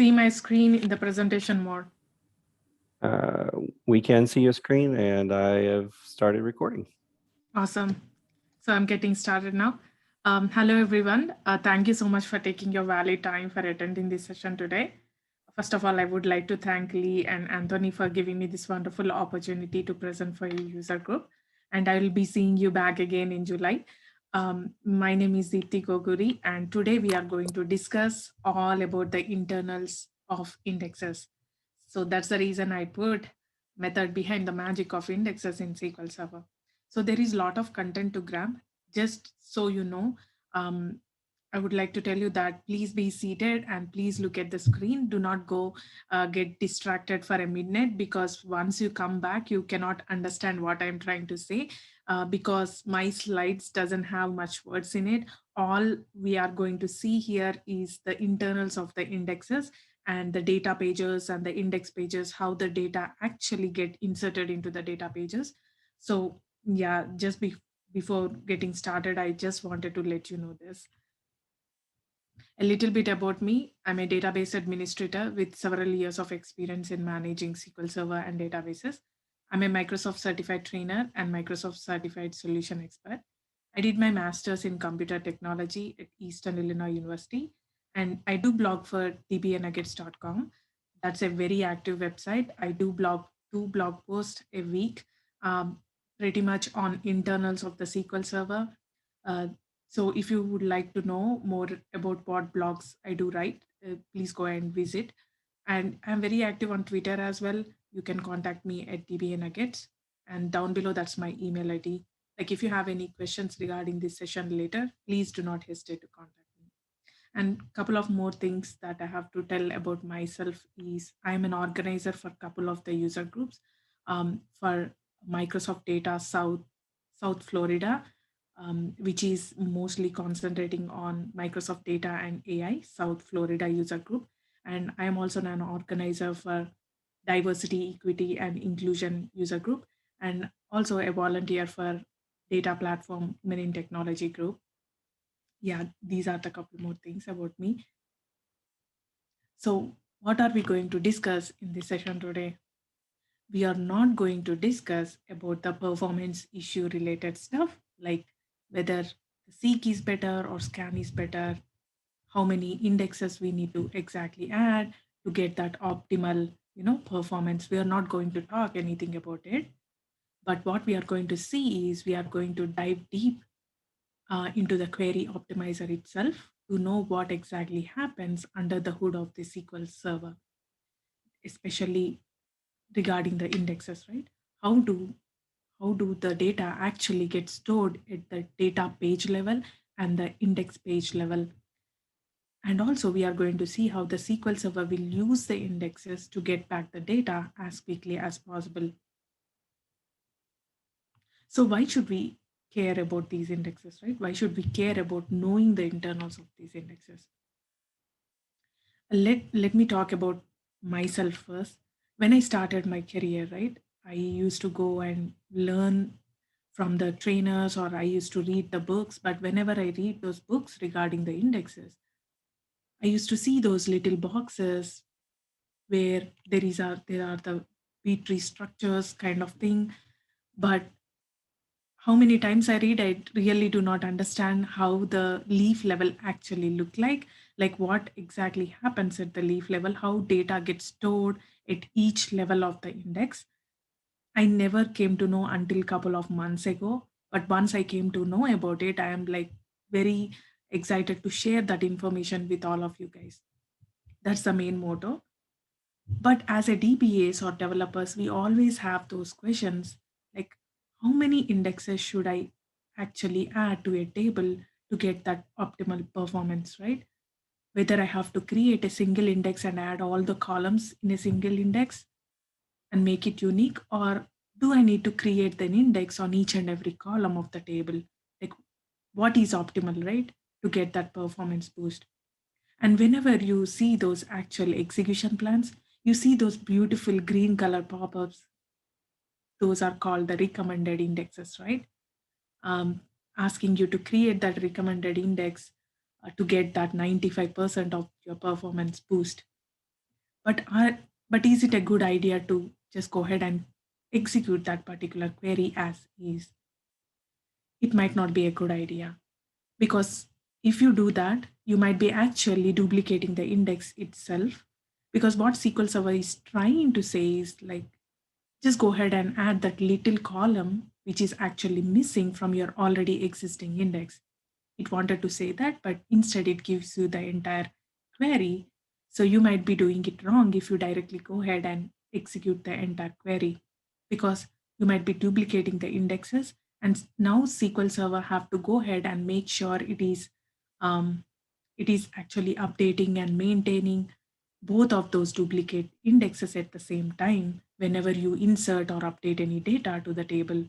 See my screen in the presentation mode. Uh, we can see your screen, and I have started recording. Awesome. So I'm getting started now. Hello, everyone. Thank you so much for taking your valued time for attending this session today. First of all, I would like to thank Lee and Anthony for giving me this wonderful opportunity to present for your user group. And I will be seeing you back again in July. My name is Deepthi Goguri, and today we are going to discuss all about the internals of indexes. So that's the reason I put method behind the magic of indexes in SQL Server. So there is a lot of content to grab. Just so you know, um, I would like to tell you that please be seated and please look at the screen. Do not go get distracted for a minute, because once you come back, you cannot understand what I'm trying to say, because my slides doesn't have much words in it. All we are going to see here is the internals of the indexes and the data pages and the index pages, how the data actually get inserted into the data pages. So yeah, before getting started, I just wanted to let you know this. A little bit about me. I'm a database administrator with several years of experience in managing SQL Server and databases. I'm a Microsoft certified trainer and Microsoft certified solution expert. I did my master's in computer technology at Eastern Illinois University, and I do blog for dbanuggets.com. That's a very active website. I do blog 2 blog posts a week, um, pretty much on internals of the SQL Server. Uh, so if you would like to know more about what blogs I do write, please go and visit. And I'm very active on Twitter as well. You can contact me at DBA Nuggets. And down below, that's my email ID. Like if you have any questions regarding this session later, please do not hesitate to contact me. And couple of more things that I have to tell about myself is I'm an organizer for a couple of the user groups, for Microsoft Data South Florida, which is mostly concentrating on Microsoft Data and AI South Florida user group. And I am also an organizer for Diversity, Equity, and Inclusion user group, and also a volunteer for Data Platform Marine Technology group. Yeah, these are the couple more things about me. So, what are we going to discuss in this session today? We are not going to discuss about the performance issue related stuff, like whether the seek is better or scan is better, how many indexes we need to exactly add to get that optimal, performance. We are not going to talk anything about it. But what we are going to see is we are going to dive deep into the query optimizer itself to know what exactly happens under the hood of the SQL Server, especially regarding the indexes, right? How do how do the data actually get stored at the data page level and the index page level? And also, we are going to see how the SQL Server will use the indexes to get back the data as quickly as possible. So, why should we care about these indexes, right? Why should we care about knowing the internals of these indexes? Let me talk about myself first. When I started my career, right, I used to go and learn from the trainers, or I used to read the books. But whenever I read those books regarding the indexes, I used to see those little boxes where there are the B tree structures kind of thing. But how many times I read, I really do not understand how the leaf level actually look like what exactly happens at the leaf level, how data gets stored at each level of the index. I never came to know until couple of months ago. But once I came to know about it, I am like very excited to share that information with all of you guys. That's the main motto. But as a DBAs or developers, we always have those questions like, how many indexes should I actually add to a table to get that optimal performance, right? Whether I have to create a single index and add all the columns in a single index and make it unique, or do I need to create an index on each and every column of the table? Like, what is optimal, right? To get that performance boost. And whenever you see those actual execution plans, you see those beautiful green color pop ups. Those are called the recommended indexes, right? Um, Asking you to create that recommended index to get that 95% of your performance boost. But is it a good idea to just go ahead and execute that particular query as is? It might not be a good idea, because if you do that, you might be actually duplicating the index itself. Because what SQL Server is trying to say is like, just go ahead and add that little column which is actually missing from your already existing index. It wanted to say that, but instead it gives you the entire query. So you might be doing it wrong if you directly go ahead and execute the entire query, because you might be duplicating the indexes. And now SQL Server have to go ahead and make sure um, it is actually updating and maintaining both of those duplicate indexes at the same time whenever you insert or update any data to the table,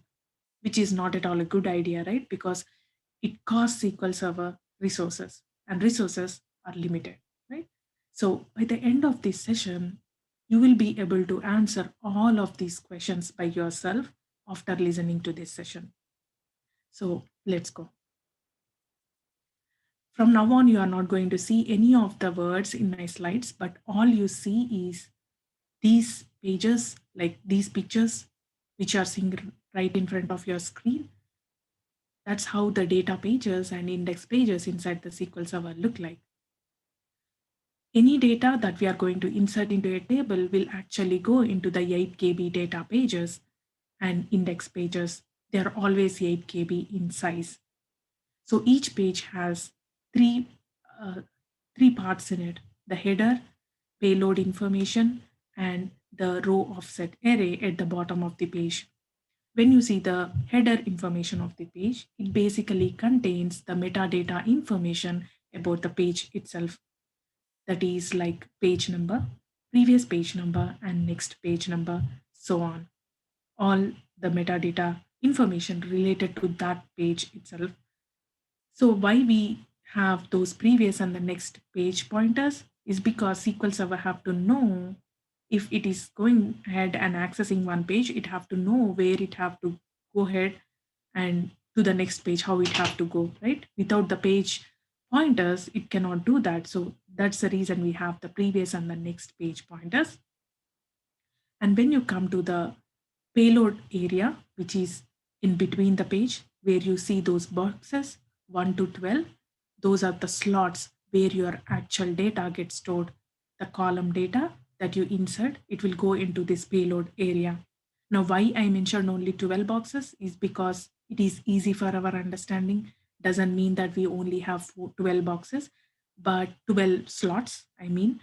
which is not at all a good idea, right? Because it costs SQL Server resources, and resources are limited, right? So by the end of this session, you will be able to answer all of these questions by yourself after listening to this session. So let's go. From now on, you are not going to see any of the words in my slides, but all you see is these pages, like these pictures, which are seen right in front of your screen. That's how the data pages and index pages inside the SQL Server look like. Any data that we are going to insert into a table will actually go into the 8 KB data pages and index pages. They're always 8 KB in size. So each page has three, uh, three parts in it: the header, payload information, and the row offset array at the bottom of the page. When you see the header information of the page, it basically contains the metadata information about the page itself. That is like page number, previous page number, and next page number, so on. All the metadata information related to that page itself. So why we have those previous and the next page pointers is because SQL Server have to know if it is going ahead and accessing one page, it have to know where it have to go ahead and to the next page, how it have to go, right? Without the page pointers, it cannot do that. So that's the reason we have the previous and the next page pointers. And when you come to the payload area, which is in between the page, where you see those boxes 1 to 12, those are the slots where your actual data gets stored. The column data that you insert, it will go into this payload area. Now, why I mentioned only 12 boxes is because it is easy for our understanding. Doesn't mean that we only have 12 boxes, but 12 slots, I mean.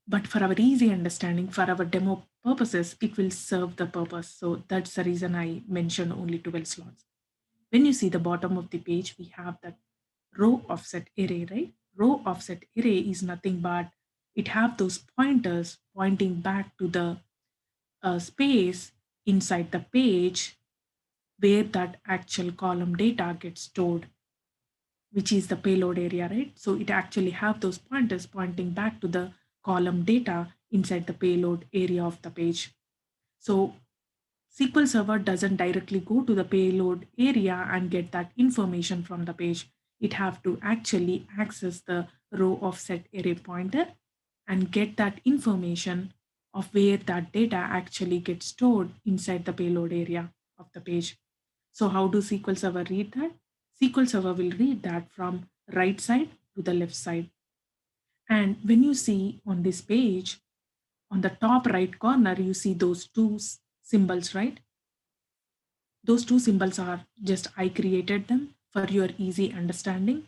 But for our easy understanding, for our demo purposes, it will serve the purpose. So that's the reason I mentioned only 12 slots. When you see the bottom of the page, we have that row offset array, right? Row offset array is nothing but it have those pointers pointing back to the space inside the page where that actual column data gets stored, which is the payload area, right? So it actually have those pointers pointing back to the column data inside the payload area of the page. So SQL Server doesn't directly go to the payload area and get that information from the page. It have to actually access the row offset array pointer and get that information of where that data actually gets stored inside the payload area of the page. So how do SQL Server read that? SQL Server will read that from right side to the left side. And when you see on this page, on the top right corner, you see those two symbols, right? Those two symbols are just I created them for your easy understanding,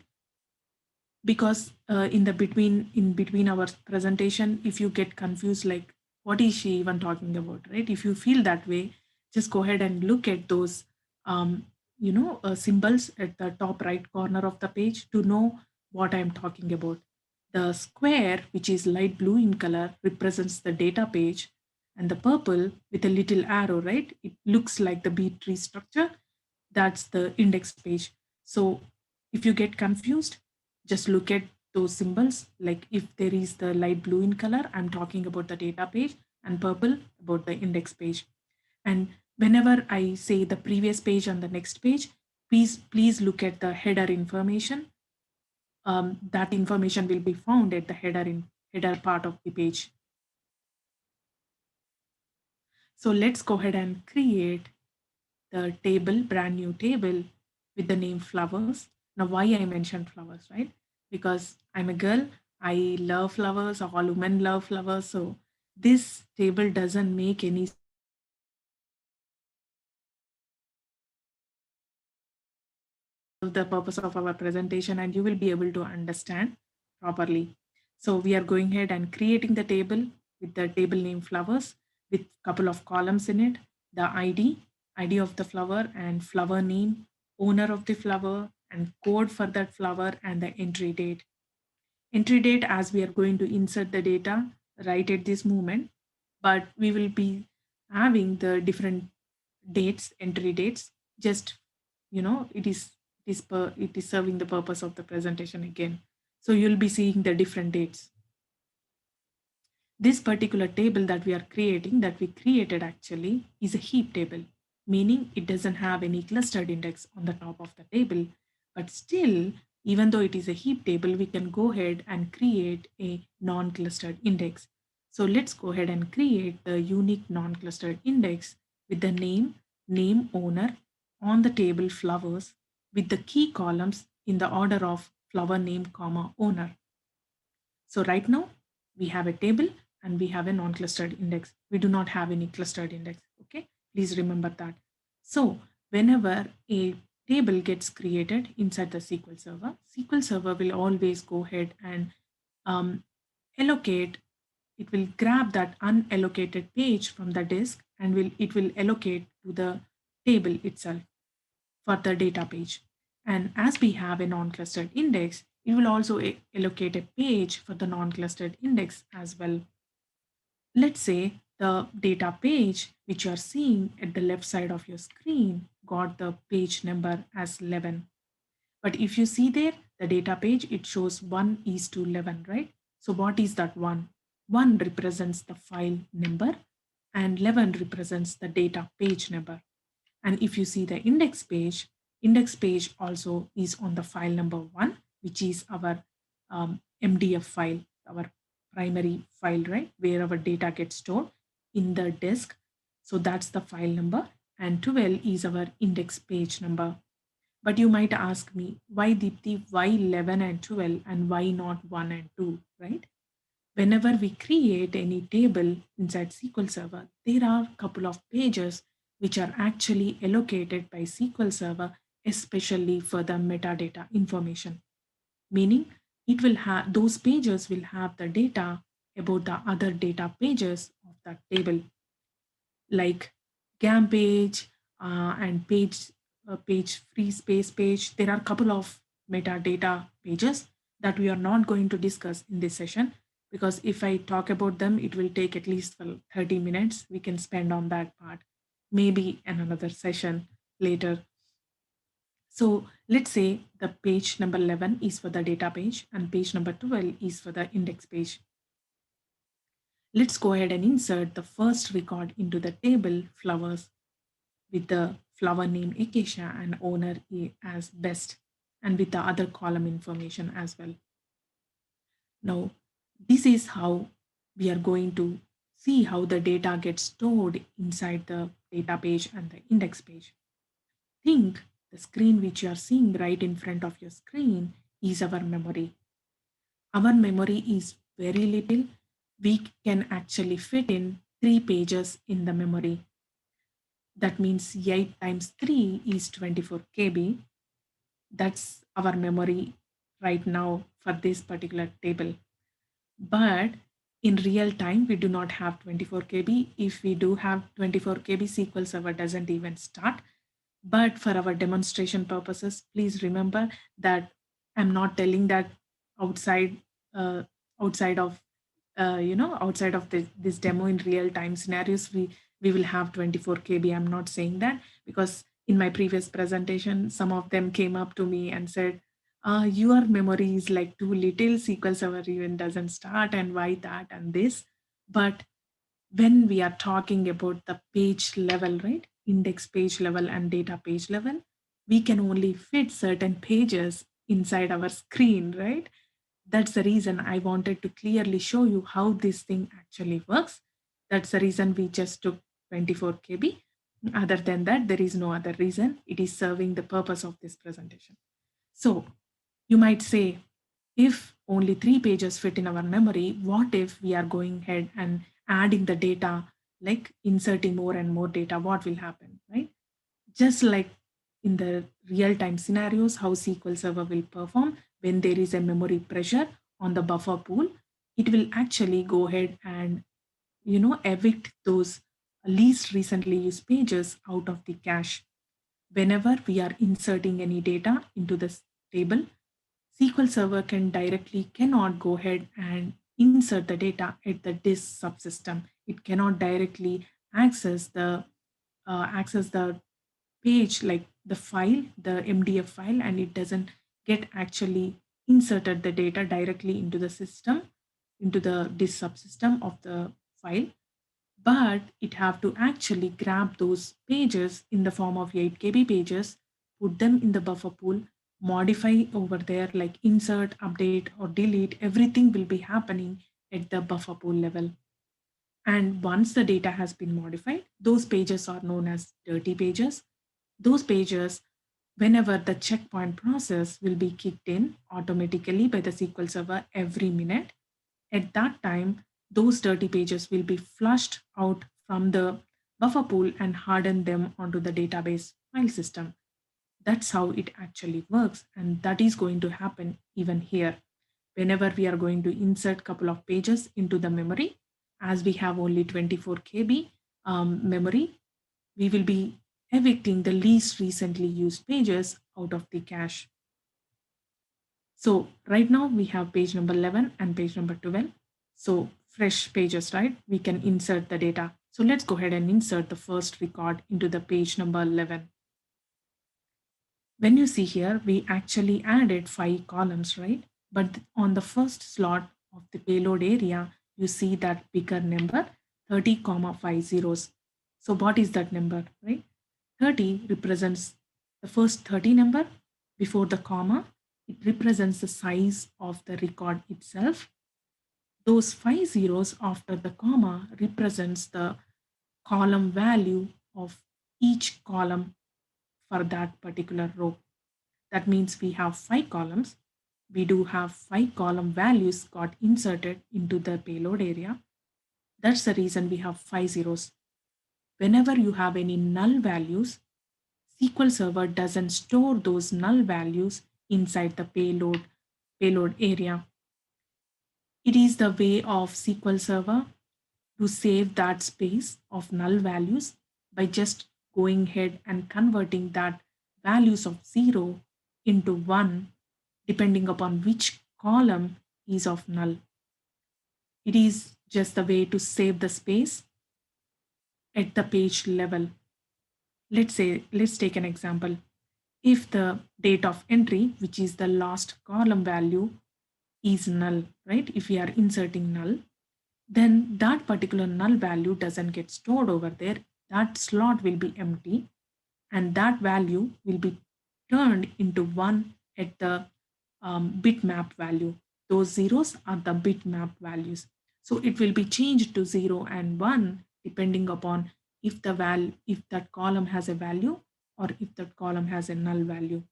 because in between our presentation, if you get confused like what is she even talking about, right? If you feel that way, just go ahead and look at those symbols at the top right corner of the page to know what I'm talking about. The square, which is light blue in color, represents the data page, and the purple with a little arrow, right, it looks like the B tree structure, that's the index page. So if you get confused, just look at those symbols. Like if there is the light blue in color, I'm talking about the data page, and purple about the index page. And whenever I say the previous page and the next page, please look at the header information. That information will be found at the header part of the page. So let's go ahead and create the table, brand new table with the name flowers. Now, why I mentioned flowers, right? Because I'm a girl, I love flowers, all women love flowers. So this table doesn't make any sense without flowers. The purpose of our presentation and you will be able to understand properly. So we are going ahead and creating the table with the table name flowers with couple of columns in it, the ID of the flower and flower name, owner of the flower and code for that flower and the entry date. Entry date as we are going to insert the data right at this moment, but we will be having the different dates, entry dates, just it is serving the purpose of the presentation again. So you'll be seeing the different dates. This particular table that we are creating, that we created actually, is a heap table, meaning it doesn't have any clustered index on the top of the table. But still, even though it is a heap table, we can go ahead and create a non-clustered index. So let's go ahead and create the unique non-clustered index with the name owner on the table flowers with the key columns in the order of flower name, comma, owner. So right now we have a table and we have a non-clustered index. We do not have any clustered index. Okay, please remember that. So whenever a table gets created inside the SQL Server will always go ahead and um, allocate. It will grab that unallocated page from the disk and it will allocate to the table itself for the data page. And as we have a non-clustered index, it will also allocate a page for the non-clustered index as well. Let's say the data page, which you are seeing at the left side of your screen, got the page number as 11. But if you see there, the data page, it shows 1:11, right? So what is that 1? 1 represents the file number and 11 represents the data page number. And if you see the index page also is on the file number 1, which is our MDF file, our primary file, right? Where our data gets stored in the disk. So that's the file number. And 12 is our index page number. But you might ask me, why Deepti, why 11 and 12 and why not 1 and 2, right? Whenever we create any table inside SQL Server, there are a couple of pages which are actually allocated by SQL Server, especially for the metadata information. Meaning, it will have those pages will have the data about the other data pages of that table, like GAM page and page free space page. There are a couple of metadata pages that we are not going to discuss in this session because if I talk about them, it will take at least 30 minutes. We can spend on that part, maybe in another session later. So let's say the page number 11 is for the data page and page number 12 is for the index page. Let's go ahead and insert the first record into the table flowers with the flower name Acacia and owner as best and with the other column information as well. Now, this is how we are going to see how the data gets stored inside the data page and the index page. Think the screen which you are seeing right in front of your screen is our memory. Our memory is very little. We can actually fit in 3 pages in the memory. That means 8 times 3 is 24 KB. That's our memory right now for this particular table. But in real time, we do not have 24 KB. If we do have 24 KB, SQL Server doesn't even start. But for our demonstration purposes, please remember that I'm not telling that outside uh, outside of outside of this demo in real time scenarios, we will have 24 KB. I'm not saying that because in my previous presentation, some of them came up to me and said, your memory is like too little, SQL Server even doesn't start, and why that and this. But when we are talking about the page level, right? Index page level and data page level, we can only fit certain pages inside our screen, right? That's the reason I wanted to clearly show you how this thing actually works. That's the reason we just took 24 KB. Other than that, there is no other reason. It is serving the purpose of this presentation. So you might say, if only 3 pages fit in our memory, what if we are going ahead and adding the data, like inserting more and more data, what will happen, right? Just like in the real-time scenarios, how SQL Server will perform when there is a memory pressure on the buffer pool, it will actually go ahead and evict those least recently used pages out of the cache. Whenever we are inserting any data into this table, SQL Server cannot go ahead and insert the data at the disk subsystem. It cannot directly access the page, like the file, the MDF file, and it doesn't get actually inserted the data directly into the system, into the disk subsystem of the file, but it have to actually grab those pages in the form of 8 KB pages, put them in the buffer pool, modify over there, like insert, update, or delete. Everything will be happening at the buffer pool level. And once the data has been modified, those pages are known as dirty pages. Those pages, whenever the checkpoint process will be kicked in automatically by the SQL Server every minute, at that time, those dirty pages will be flushed out from the buffer pool and harden them onto the database file system. That's how it actually works. And that is going to happen even here. Whenever we are going to insert couple of pages into the memory, as we have only 24 KB memory, we will be evicting the least recently used pages out of the cache. So right now we have page number 11 and page number 12. So fresh pages, right? We can insert the data. So let's go ahead and insert the first record into the page number 11. When you see here, we actually added 5 columns, right? But on the first slot of the payload area, you see that bigger number, 30, 5 zeros. So what is that number, right? 30 represents the first 30 number before the comma. It represents the size of the record itself. Those 5 zeros after the comma represents the column value of each column for that particular row. That means we have 5 columns. We do have 5 column values got inserted into the payload area. That's the reason we have 5 zeros. Whenever you have any null values, SQL Server doesn't store those null values inside the payload area. It is the way of SQL Server to save that space of null values by just going ahead and converting that values of 0 into 1 depending upon which column is of null. It is just the way to save the space at the page level. Let's take an example. If the date of entry, which is the last column value, is null, right? If we are inserting null, then that particular null value doesn't get stored over there. That slot will be empty, and that value will be turned into 1 at the bitmap value. Those zeros are the bitmap values. So it will be changed to 0 and 1 depending upon if that column has a value or if that column has a null value.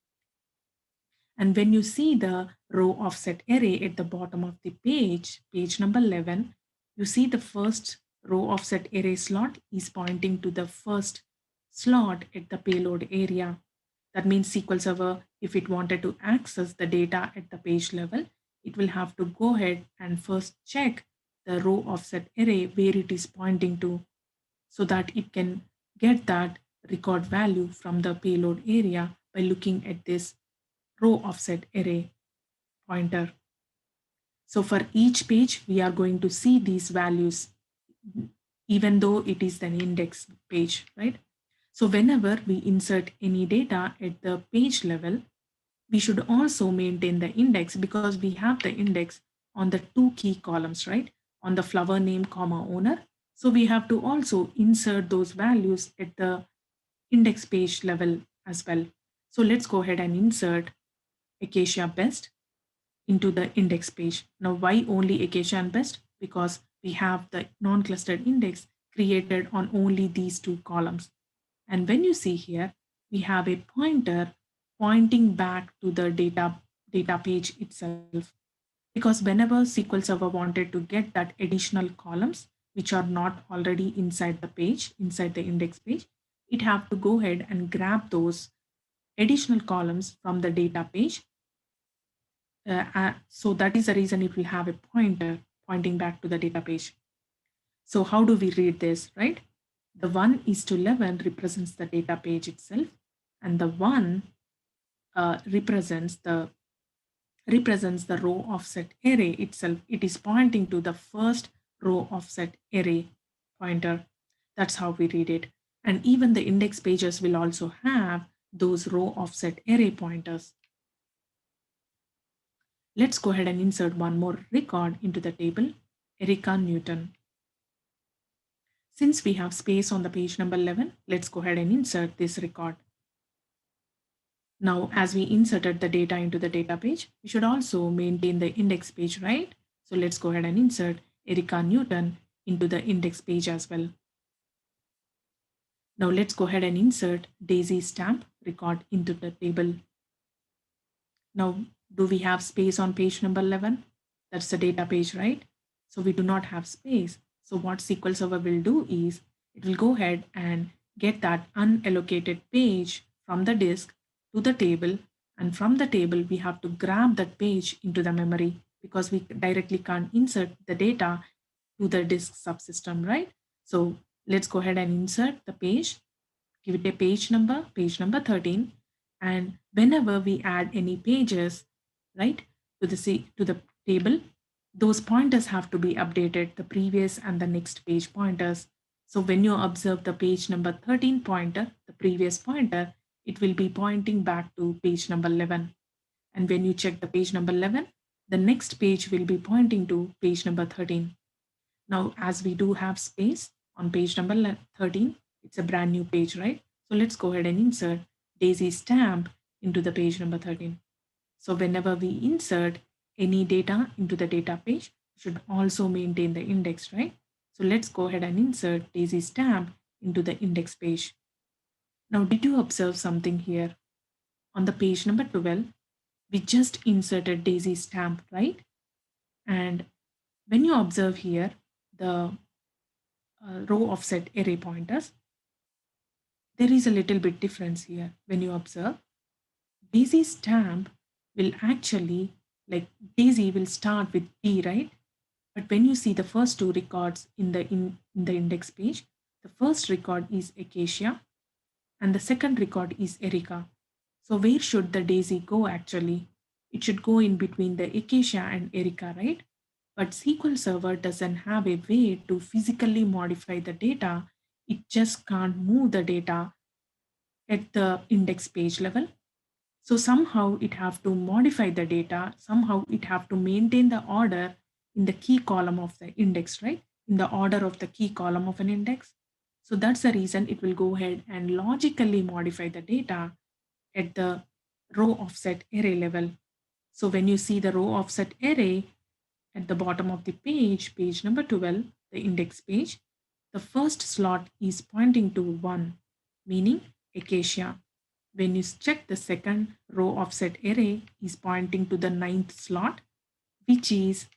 And when you see the row offset array at the bottom of the page number 11, you see the first row offset array slot is pointing to the first slot at the payload area. That means SQL Server, if it wanted to access the data at the page level, it will have to go ahead and first check the row offset array where it is pointing to, so that it can get that record value from the payload area by looking at this row offset array pointer. So for each page, we are going to see these values, even though it is an index page, right? So whenever we insert any data at the page level, we should also maintain the index, because we have the index on the 2 key columns, right? On the flower name, owner. So we have to also insert those values at the index page level as well. So let's go ahead and insert Acacia Best into the index page. Now, why only Acacia and Best? Because we have the non-clustered index created on only these two columns. And when you see here, we have a pointer pointing back to the data page itself. Because whenever SQL Server wanted to get that additional columns, which are not already inside the page, inside the index page, it have to go ahead and grab those additional columns from the data page. So that is the reason it will have a pointer pointing back to the data page. So how do we read this, right? The 1:11 represents the data page itself, and the 1 represents the row offset array itself. It is pointing to the first row offset array pointer. That's how we read it. And even the index pages will also have those row offset array pointers. Let's go ahead and insert one more record into the table, Erica Newton. Since we have space on the page number 11, let's go ahead and insert this record. Now, as we inserted the data into the data page, we should also maintain the index page, right? So let's go ahead and insert Erica Newton into the index page as well. Now let's go ahead and insert Daisy stamp record into the table. Now, do we have space on page number 11? That's the data page, right? So we do not have space. So what SQL Server will do is it will go ahead and get that unallocated page from the disk to the table, and from the table we have to grab that page into the memory because we directly can't insert the data to the disk subsystem, right? So let's go ahead and insert the page, give it a page number 13, and whenever we add any pages, right, to the table, those pointers have to be updated, the previous and the next page pointers. So when you observe the page number 13 pointer, the previous pointer, it will be pointing back to page number 11. And when you check the page number 11, the next page will be pointing to page number 13. Now, as we do have space on page number 13, it's a brand new page, right? So let's go ahead and insert Daisy stamp into the page number 13. So whenever we insert any data into the data page, we should also maintain the index, right? So let's go ahead and insert Daisy stamp into the index page. Now, did you observe something here? On the page number 12, we just inserted Daisy stamp, right? And when you observe here, the row offset array pointers, there is a little bit difference here. When you observe, Daisy stamp will actually, like Daisy will start with D, right? But when you see the first two records in the index page, the first record is Acacia and the second record is Erica. So where should the Daisy go actually? It should go in between the Acacia and Erica, right? But SQL Server doesn't have a way to physically modify the data. It just can't move the data at the index page level. So somehow it have to modify the data, somehow it have to maintain the order in the key column of the index, right? In the order of the key column of an index. So that's the reason it will go ahead and logically modify the data at the row offset array level. So when you see the row offset array at the bottom of the page, page number 12, the index page, the first slot is pointing to 1, meaning Acacia. When you check the second row offset array is pointing to the 9th slot, which is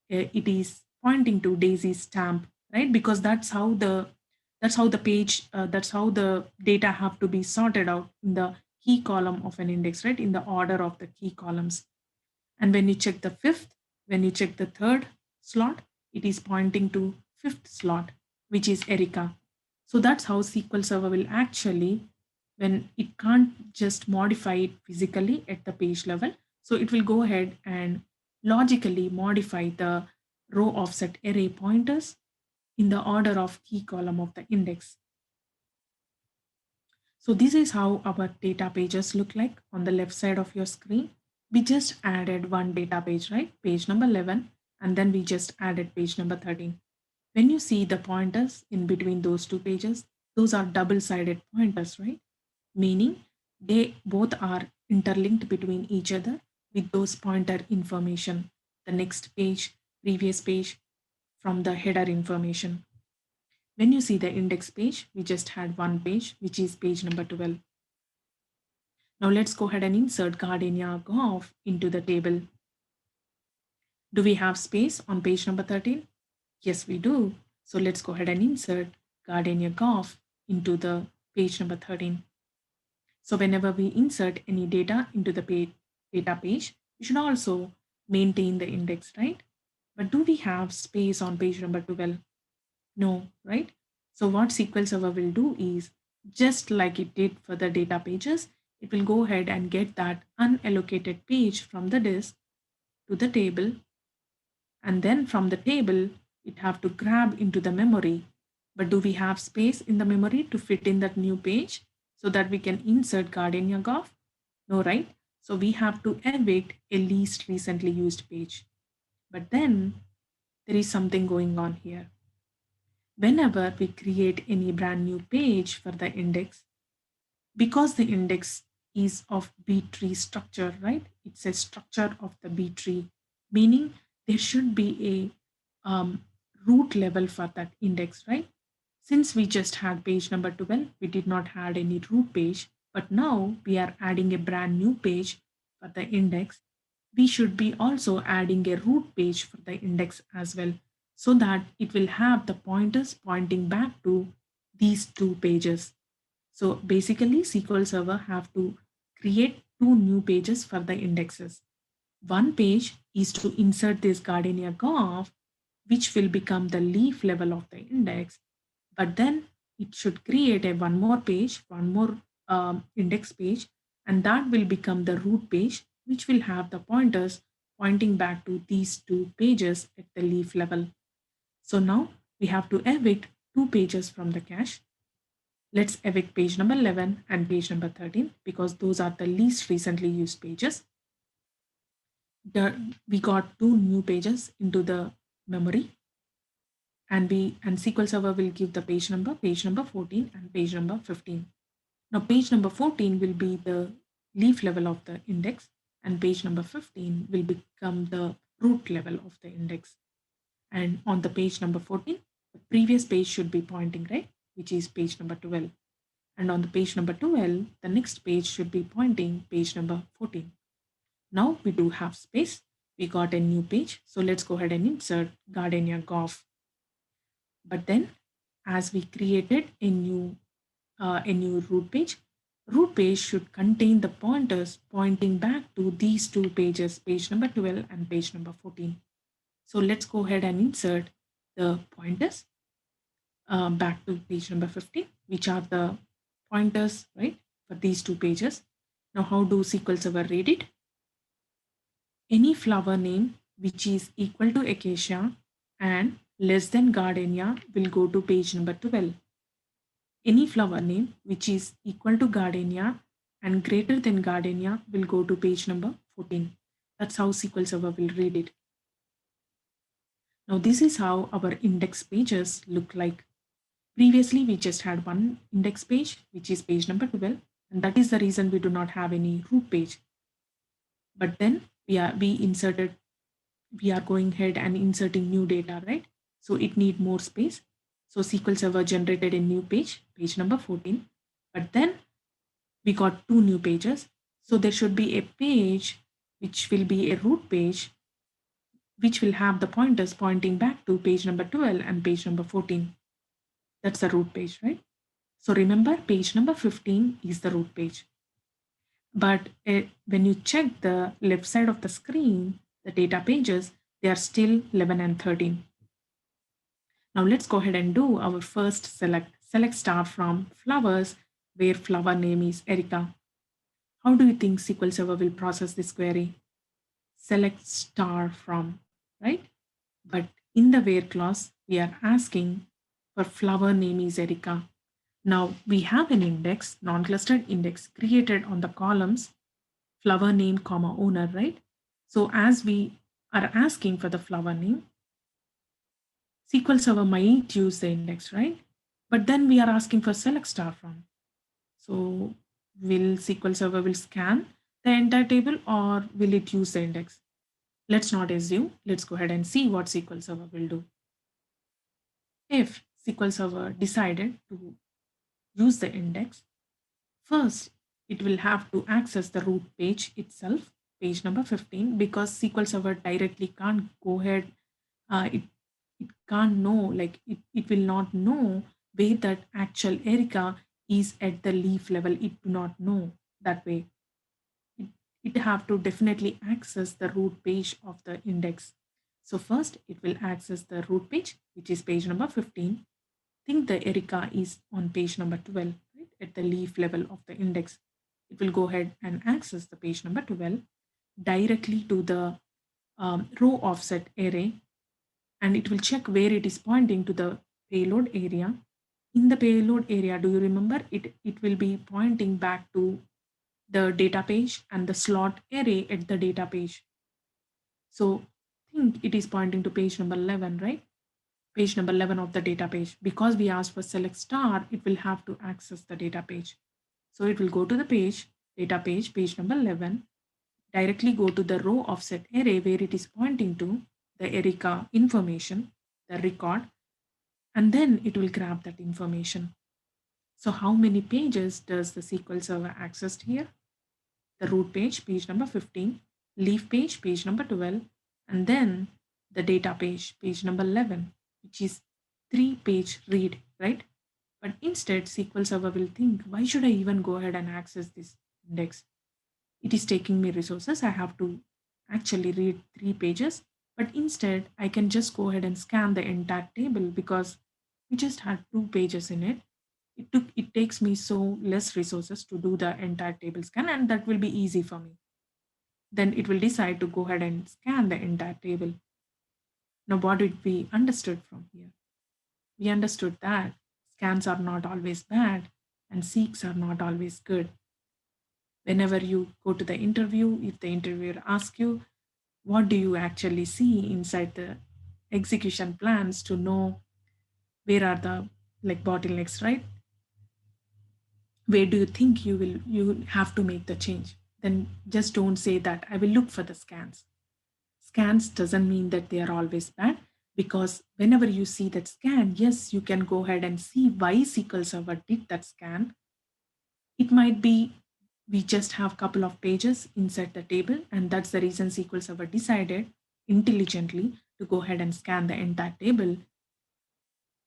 it is pointing to Daisy stamp, right? Because that's how the page, that's how the data have to be sorted out in the key column of an index, right? In the order of the key columns. And when you check the fifth, when you check the third slot, it is pointing to 5th slot, which is Erica. So that's how SQL Server will actually, when it can't just modify it physically at the page level, so it will go ahead and logically modify the row offset array pointers in the order of key column of the index. So this is how our data pages look like on the left side of your screen. We just added one data page, right? Page number 11, and then we just added page number 13. When you see the pointers in between those two pages, those are double-sided pointers, right? Meaning they both are interlinked between each other with those pointer information, the next page, previous page, from the header information. When you see the index page, we just had one page, which is page number 12. Now let's go ahead and insert Gardenia Golf into the table. Do we have space on page number 13? Yes, we do. So let's go ahead and insert Gardenia Golf into the page number 13. So whenever we insert any data into the data page, we should also maintain the index, right? But do we have space on page number 12? No, right? So what SQL Server will do is, just like it did for the data pages, it will go ahead and get that unallocated page from the disk to the table, and then from the table it have to grab into the memory. But do we have space in the memory to fit in that new page so that we can insert Gardenia Golf? No, right? So we have to evict a least recently used page. But then there is something going on here. Whenever we create any brand new page for the index, because the index is of B tree structure, right? It's a structure of the B tree, meaning there should be a root level for that index, right? Since we just had page number 12, we did not have any root page, but now we are adding a brand new page for the index. We should be also adding a root page for the index as well, so that it will have the pointers pointing back to these two pages. So basically, SQL Server have to create two new pages for the indexes. One page is to insert this Gardenia Golf, which will become the leaf level of the index. But then it should create a one more page, one more index page, and that will become the root page, which will have the pointers pointing back to these two pages at the leaf level. So now we have to evict two pages from the cache. Let's evict page number 11 and page number 13 because those are the least recently used pages. We got two new pages into the memory, and SQL Server will give the page number 14 and page number 15. Now page number 14 will be the leaf level of the index, and page number 15 will become the root level of the index. And on the page number 14, the previous page should be pointing, right, which is page number 12. And on the page number 12, the next page should be pointing page number 14. Now we do have space. We got a new page. So let's go ahead and insert Gardenia Golf. But then as we created a new root page should contain the pointers pointing back to these two pages, page number 12 and page number 14. So let's go ahead and insert the pointers back to page number 15, which are the pointers, right, for these two pages. Now, how do SQL Server read it? Any flower name which is equal to acacia and less than gardenia will go to page number 12. Any flower name which is equal to gardenia and greater than gardenia will go to page number 14. That's how SQL Server will read it. Now, this is how our index pages look like. Previously, we just had one index page, which is page number 12, and that is the reason we do not have any root page. But then we are going ahead and inserting new data, right? So it need more space. So SQL Server generated a new page, page number 14, but then we got two new pages. So there should be a page which will be a root page, which will have the pointers pointing back to page number 12 and page number 14. That's the root page, right? So remember, page number 15 is the root page. But when you check the left side of the screen, the data pages, they are still 11 and 13. Now let's go ahead and do our first select. Select star from flowers, where flower name is Erica. How do you think SQL Server will process this query? Select star from, right? But in the where clause, we are asking for flower name is Erica. Now we have an index, non-clustered index created on the columns flower name, comma owner, right? So as we are asking for the flower name, SQL Server might use the index, right? But then we are asking for select star from. So will SQL Server will scan the entire table or will it use the index? Let's not assume. Let's go ahead and see what SQL Server will do. If SQL Server decided to use the index, first it will have to access the root page itself, page number 15, because SQL Server directly can't go ahead. It can't know, like it will not know where that actual Erica is at the leaf level. It do not know that way. it, it have to definitely access the root page of the index. So first it will access the root page, which is page number 15. Think the Erica is on page number 12, right, at the leaf level of the index. It will go ahead and access the page number 12 directly to the row offset array, and it will check where it is pointing to the payload area. In the payload area, do you remember, it will be pointing back to the data page and the slot array at the data page. So think it is pointing to page number 11, right? Page number 11 of the data page. Because we asked for select star, it will have to access the data page. So it will go to the page, data page, page number 11, directly go to the row offset array where it is pointing to the Erica information, the record, and then it will grab that information. So how many pages does the SQL Server access here? The root page, page number 15, leaf page, page number 12, and then the data page, page number 11, which is 3-page read, right? But instead, SQL Server will think, why should I even go ahead and access this index? It is taking me resources. I have to actually read 3 pages, but instead I can just go ahead and scan the entire table because we just had 2 pages in it. It takes me so less resources to do the entire table scan, and that will be easy for me. Then it will decide to go ahead and scan the entire table. Now, what did we understood from here? We understood that scans are not always bad and seeks are not always good. Whenever you go to the interview, if the interviewer asks you, what do you actually see inside the execution plans to know where are the like bottlenecks, right? Where do you think you have to make the change? Then just don't say that I will look for the scans. Scans doesn't mean that they are always bad, because whenever you see that scan, yes, you can go ahead and see why SQL Server did that scan. It might be we just have a couple of pages inside the table, and that's the reason SQL Server decided intelligently to go ahead and scan the entire table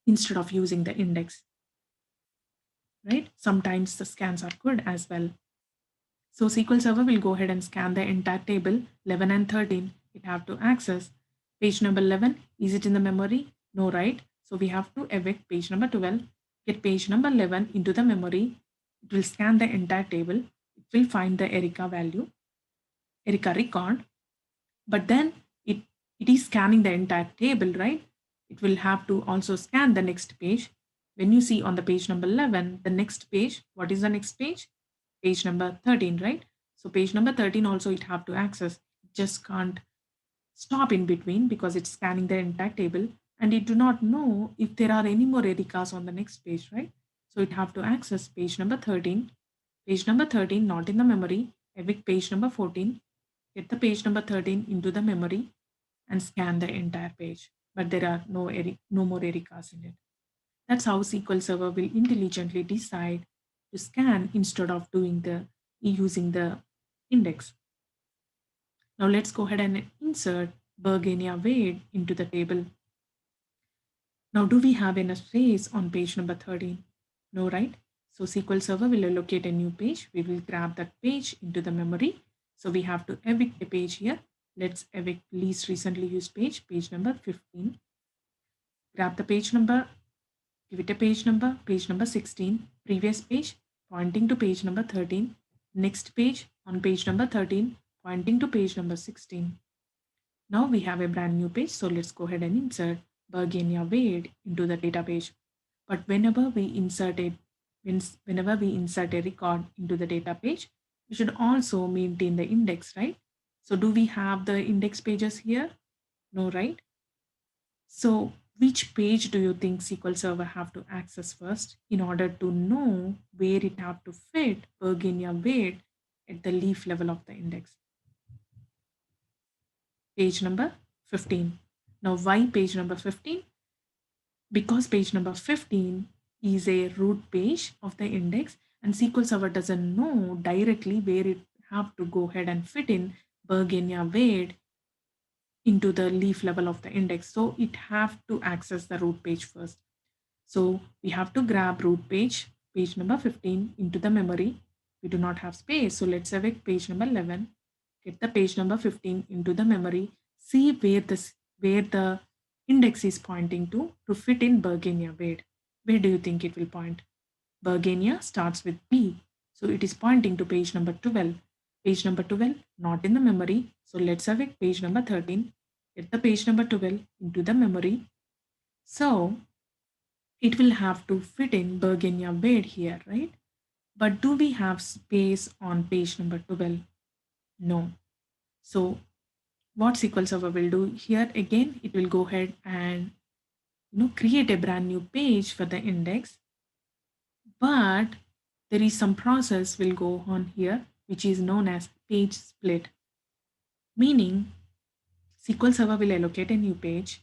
instead of using the index, right? Sometimes the scans are good as well. So SQL Server will go ahead and scan the entire table, 11 and 13. It have to access page number 11. Is it in the memory? No, right? So we have to evict page number 12, get page number 11 into the memory. It will scan the entire table. It will find the Erica value, Erica record, but then it is scanning the entire table, right? It will have to also scan the next page. When you see on the page number 11, the next page, what is the next page? Page number 13, right? So page number 13 also it have to access. It just can't stop in between because it's scanning the entire table, and it do not know if there are any more Ericas on the next page, right? So it have to access page number 13. Page number 13 not in the memory. Evict page number 14. Get the page number 13 into the memory and scan the entire page. But there are no more Ericas in it. That's how SQL Server will intelligently decide to scan instead of using the index. Now let's go ahead and insert Bergenia Wade into the table. Now, do we have enough space on page number 13? No, right? So SQL Server will allocate a new page. We will grab that page into the memory. So we have to evict a page here. Let's evict least recently used page, page number 15. Grab the page number, give it a page number 16, previous page, pointing to page number 13, next page on page number 13, pointing to page number 16. Now we have a brand new page, so let's go ahead and insert Bergenia Wade into the data page. But whenever we insert a record into the data page, we should also maintain the index, right? So do we have the index pages here? No, right? So which page do you think SQL Server have to access first in order to know where it have to fit Bergenia Wade at the leaf level of the index? Page number 15. Now, why page number 15? because page number 15 is a root page of the index and SQL Server doesn't know directly where it have to go ahead and fit in Bergenia Wade into the leaf level of the index. So it have to access the root page first. So we have to grab root page, page number 15 into the memory. We do not have space. So let's select page number 11, get the page number 15 into the memory, see where the index is pointing to fit in Bergenia Wade. Where do you think it will point? Bergenia starts with B. So it is pointing to page number 12. Page number 12, not in the memory. So let's select page number 13, get the page number 12 into the memory. So it will have to fit in Bergenia Wade here, right? But do we have space on page number 12? No. So what SQL Server will do here again, it will go ahead and create a brand new page for the index, but there is some process will go on here which is known as page split, meaning SQL Server will allocate a new page,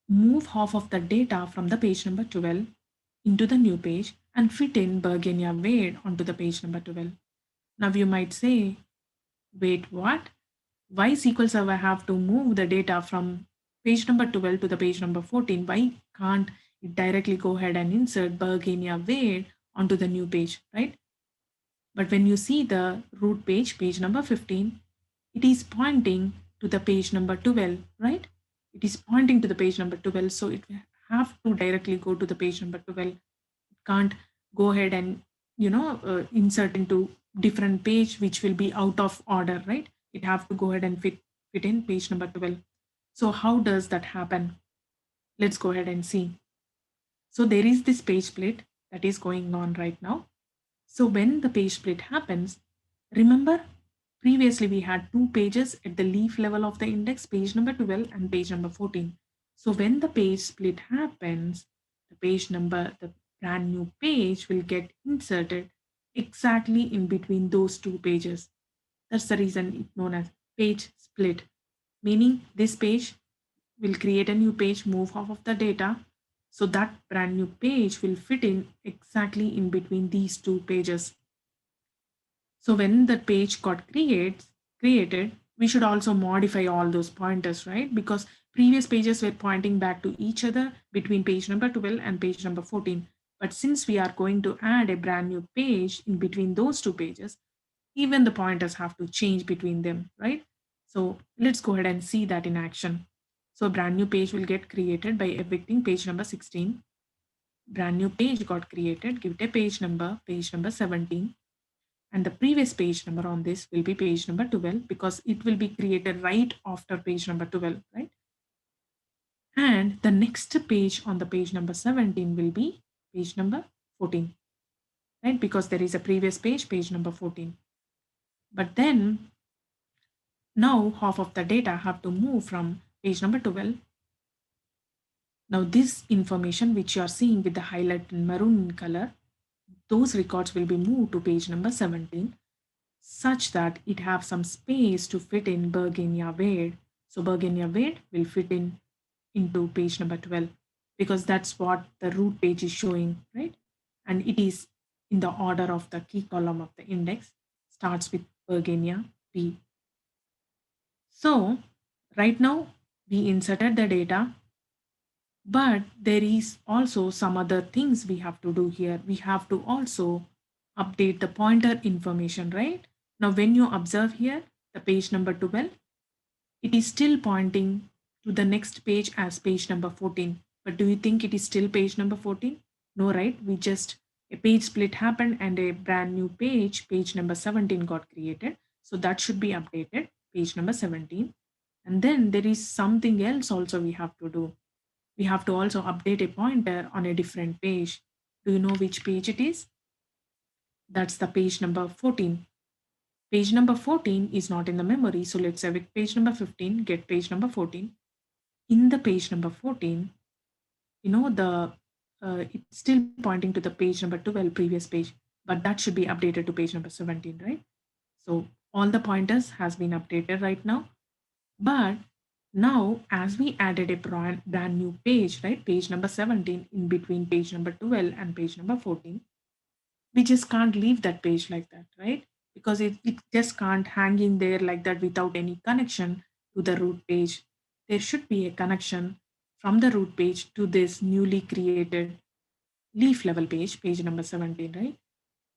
move half of the data from the page number 12 into the new page and fit in Bergenia Wade onto the page number 12. Now you might say, wait, what? Why SQL Server have to move the data from page number 12 to the page number 14? Why can't it directly go ahead and insert Bergenia Wade onto the new page, right? But when you see the root page, page number 15, it is pointing to the page number 12, right? It is pointing to the page number 12. So it will have to directly go to the page number 12. It can't go ahead and, insert into different page, which will be out of order, right? It have to go ahead and fit in page number 12. So how does that happen? Let's go ahead and see. So there is this page split that is going on right now. So when the page split happens, remember previously we had two pages at the leaf level of the index, page number 12 and page number 14. So when the page split happens, the brand new page will get inserted exactly in between those two pages. That's the reason it's known as page split, meaning this page will create a new page, move half of the data. So that brand new page will fit in exactly in between these two pages. So when the page got created, we should also modify all those pointers, right? Because previous pages were pointing back to each other between page number 12 and page number 14. But since we are going to add a brand new page in between those two pages, even the pointers have to change between them, right? So let's go ahead and see that in action. So a brand new page will get created by evicting page number 16. Brand new page got created, give it a page number 17. And the previous page number on this will be page number 12 because it will be created right after page number 12, right? And the next page on the page number 17 will be page number 14, right? Because there is a previous page number 14. But then now half of the data have to move from page number 12. Now this information which you are seeing with the highlighted maroon in color, those records will be moved to page number 17 such that it have some space to fit in Bergenia Wade. So Bergenia Wade will fit in into page number 12 because that's what the root page is showing, right? And it is in the order of the key column of the index, starts with Bergenia P. So right now we inserted the data, but there is also some other things we have to do here. We have to also update the pointer information, right? Now, when you observe here, the page number 12, it is still pointing to the next page as page number 14. But do you think it is still page number 14? No, right? A page split happened and a brand new page number 17 got created. So that should be updated, page number 17. And then there is something else also we have to do. We have to also update a pointer on a different page. Do you know which page it is? That's the page number 14. Page number 14 is not in the memory. So let's evict page number 15, get page number 14. In the page number 14, it's still pointing to the page number 12, previous page, but that should be updated to page number 17, right? So all the pointers has been updated right now. But Now, as we added a brand new page, right, page number 17 in between page number 12 and page number 14, we just can't leave that page like that, right? Because it just can't hang in there like that without any connection to the root page. There should be a connection from the root page to this newly created leaf level page, page number 17, right?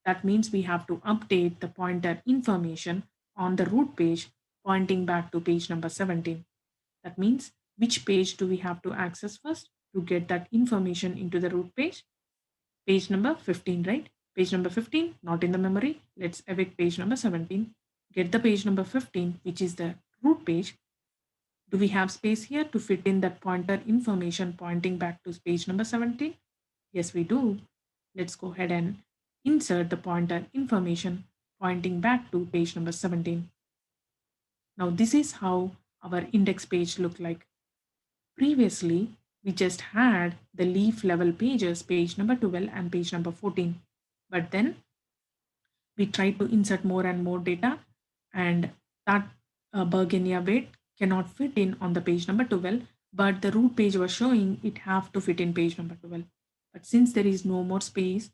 That means we have to update the pointer information on the root page pointing back to page number 17. That means which page do we have to access first to get that information into the root page? Page number 15, right? Page number 15, not in the memory. Let's evict page number 17. Get the page number 15, which is the root page. Do we have space here to fit in that pointer information pointing back to page number 17? Yes, we do. Let's go ahead and insert the pointer information pointing back to page number 17. Now, this is how our index page look like. Previously, we just had the leaf level pages, page number 12 and page number 14. But then we tried to insert more and more data, and that Bergenia bit cannot fit in on the page number 12, but the root page was showing it have to fit in page number 12. But since there is no more space,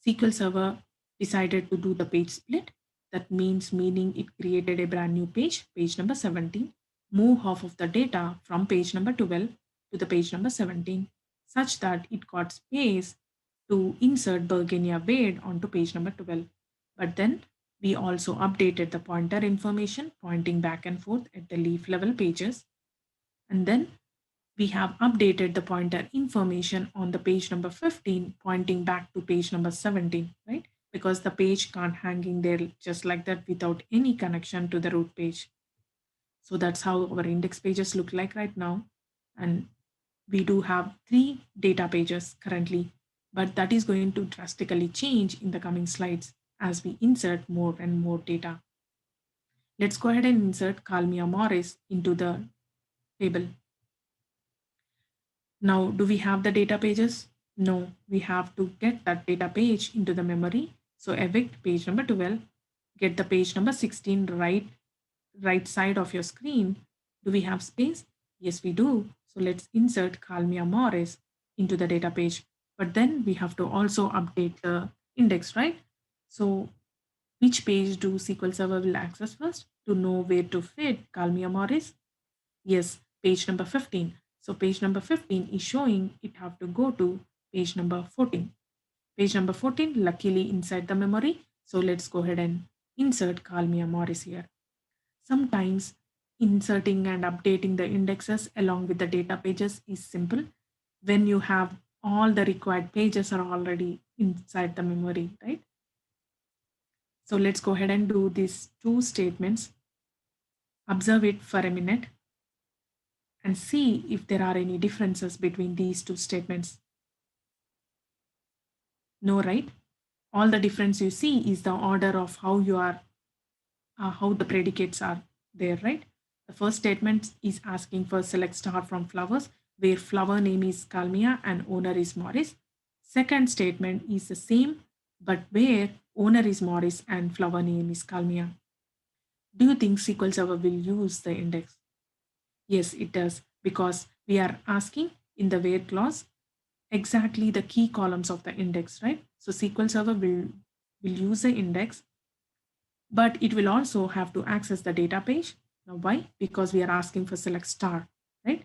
SQL Server decided to do the page split. That meaning it created a brand new page, page number 17, move half of the data from page number 12 to the page number 17, such that it got space to insert Bergenia Wade onto page number 12. But then we also updated the pointer information pointing back and forth at the leaf level pages. And then we have updated the pointer information on the page number 15 pointing back to page number 17, right? Because the page can't hang in there just like that without any connection to the root page. So that's how our index pages look like right now. And we do have 3 data pages currently, but that is going to drastically change in the coming slides as we insert more and more data. Let's go ahead and insert Kalmia Morris into the table. Now, do we have the data pages? No, we have to get that data page into the memory. So evict page number 12, get the page number 16 right side of your screen. Do we have space? Yes, we do. So let's insert Kalmia Morris into the data page. But then we have to also update the index, right? So which page do SQL Server will access first to know where to fit Kalmia Morris? Yes, page number 15. So page number 15 is showing it have to go to page number 14. Page number 14, luckily inside the memory. So let's go ahead and insert Kalmia Morris here. Sometimes inserting and updating the indexes along with the data pages is simple when you have all the required pages are already inside the memory, right? So let's go ahead and do these 2 statements. Observe it for a minute and see if there are any differences between these 2 statements. No, right? All the difference you see is the order of how how the predicates are there, right? The first statement is asking for select star from flowers, where flower name is Kalmia and owner is Morris. Second statement is the same, but where owner is Morris and flower name is Kalmia. Do you think SQL Server will use the index? Yes, it does, because we are asking in the where clause exactly the key columns of the index, right? So SQL Server will use the index, but it will also have to access the data page. Now, why? Because we are asking for select star, right?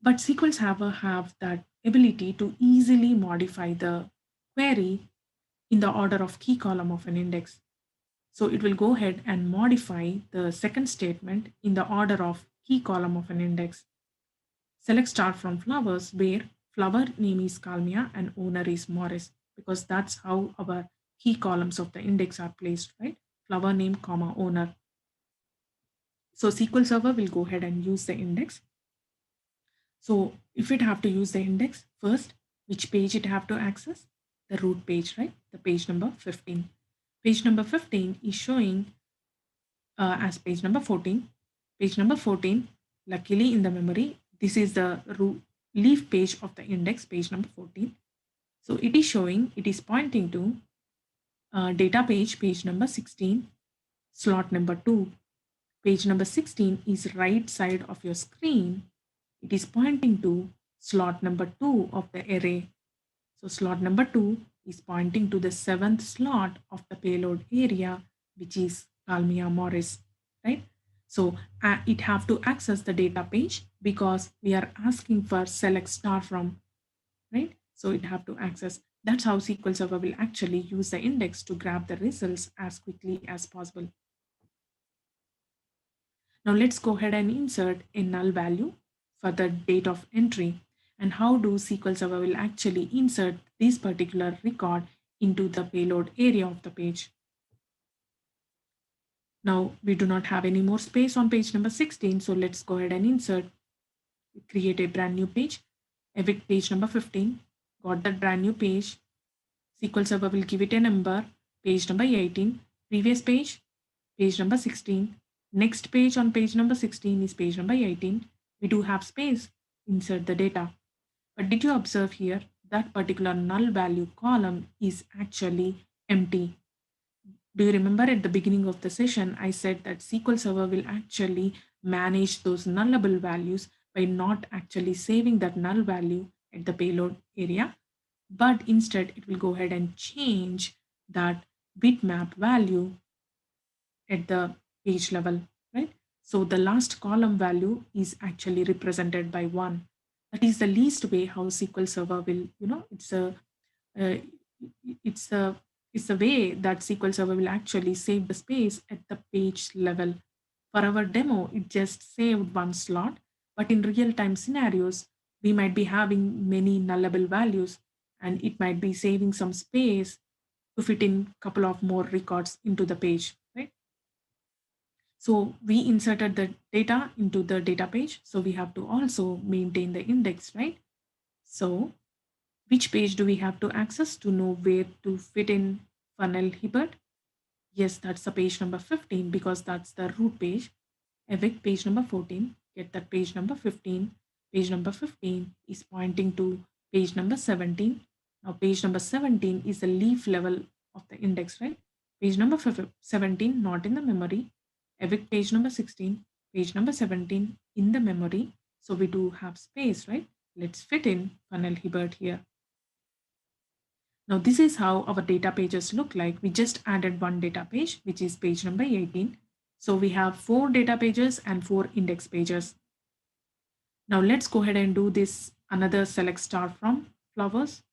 But SQL Server have that ability to easily modify the query in the order of key column of an index. So it will go ahead and modify the second statement in the order of key column of an index. Select star from flowers where flower name is Kalmia and owner is Morris, because that's how our key columns of the index are placed, right? Flower name, comma, owner. So SQL Server will go ahead and use the index. So if it have to use the index, first, which page it have to access? The root page, right? The page number 15. Page number 15 is showing as page number 14. Page number 14, luckily in the memory, this is the leaf page of the index, page number 14. So it is showing, it is pointing to data page, page number 16, slot number 2. page number 16 is right side of your screen. It is pointing to slot number 2 of the array. So slot number 2 is pointing to the 7th slot of the payload area, which is Kalmia Morris, right? So it have to access the data page because we are asking for select star from, right? So it have to access. That's how SQL Server will actually use the index to grab the results as quickly as possible. Now let's go ahead and insert a null value for the date of entry. And how do SQL Server will actually insert this particular record into the payload area of the page. Now we do not have any more space on page number 16. So let's go ahead and insert, create a brand new page, edit page number 15, got that brand new page. SQL Server will give it a number, page number 18, previous page number 16. Next page on page number 16 is page number 18. We do have space, insert the data. But did you observe here that particular null value column is actually empty? Do you remember at the beginning of the session, I said that SQL Server will actually manage those nullable values by not actually saving that null value at the payload area, but instead it will go ahead and change that bitmap value at the page level, right? So the last column value is actually represented by 1. That is the least way how SQL Server will, uh, it's a it's a way that SQL Server will actually save the space at the page level. For our demo, it just saved 1 slot, but in real-time scenarios, we might be having many nullable values, and it might be saving some space to fit in a couple of more records into the page, right? So we inserted the data into the data page. So we have to also maintain the index, right? So which page do we have to access to know where to fit in funnel Hibbert? Yes, that's the page number 15 because that's the root page. Evict page number 14, get that page number 15. Page number 15 is pointing to page number 17. Now page number 17 is the leaf level of the index, right? Page number 17 not in the memory. Evict page number 16, page number 17 in the memory. So we do have space, right? Let's fit in funnel Hibbert here. Now this is how our data pages look like. We just added one data page, which is page number 18. So we have 4 data pages and 4 index pages. Now let's go ahead and do this another select star from flowers,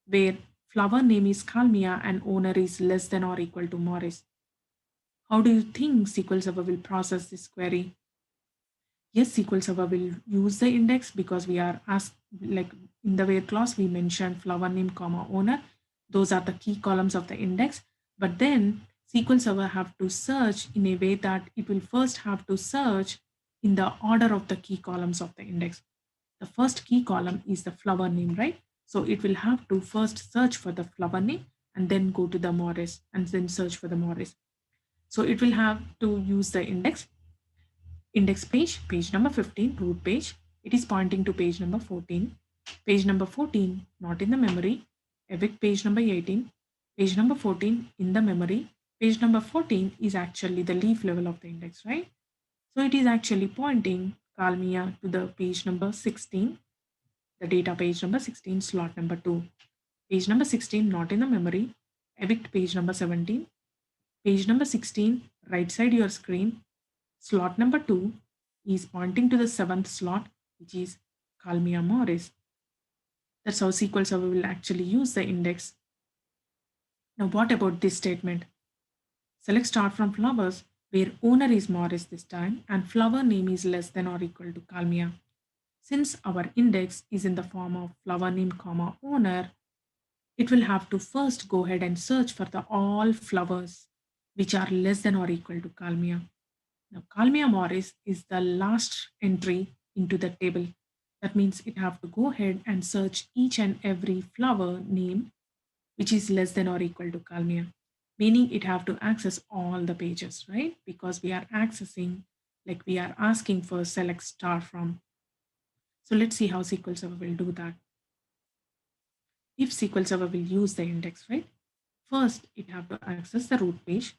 where flower name is Kalmia and owner is less than or equal to Morris. How do you think SQL Server will process this query? Yes, SQL Server will use the index because we are asked, like in the where clause, we mentioned flower name, comma, owner. Those are the key columns of the index. But then SQL Server have to search in a way that it will first have to search in the order of the key columns of the index. The first key column is the flower name, right? So it will have to first search for the flower name and then go to the Morris and then search for the Morris. So it will have to use the index page, page number 15, root page. It is pointing to page number 14. Page number 14, not in the memory. Evict page number 18. Page number 14 in the memory. Page number 14 is actually the leaf level of the index, right? So it is actually pointing Kalmia to the page number 16, the data page number 16, slot number 2. Page number 16, not in the memory. Evict page number 17. Page number 16, right side your screen, slot number 2 is pointing to the 7th slot, which is Kalmia Morris. That's how SQL Server will actually use the index. Now, what about this statement? Select star from flowers, where owner is Morris this time and flower name is less than or equal to Kalmia. Since our index is in the form of flower name, comma, owner, it will have to first go ahead and search for the all flowers which are less than or equal to Kalmia. Now, Kalmia Morris is the last entry into the table. That means it have to go ahead and search each and every flower name which is less than or equal to Kalmia, meaning it have to access all the pages, right? Because we are accessing, like we are asking for select star from. So let's see how SQL Server will do that. If SQL Server will use the index, right? First, it have to access the root page.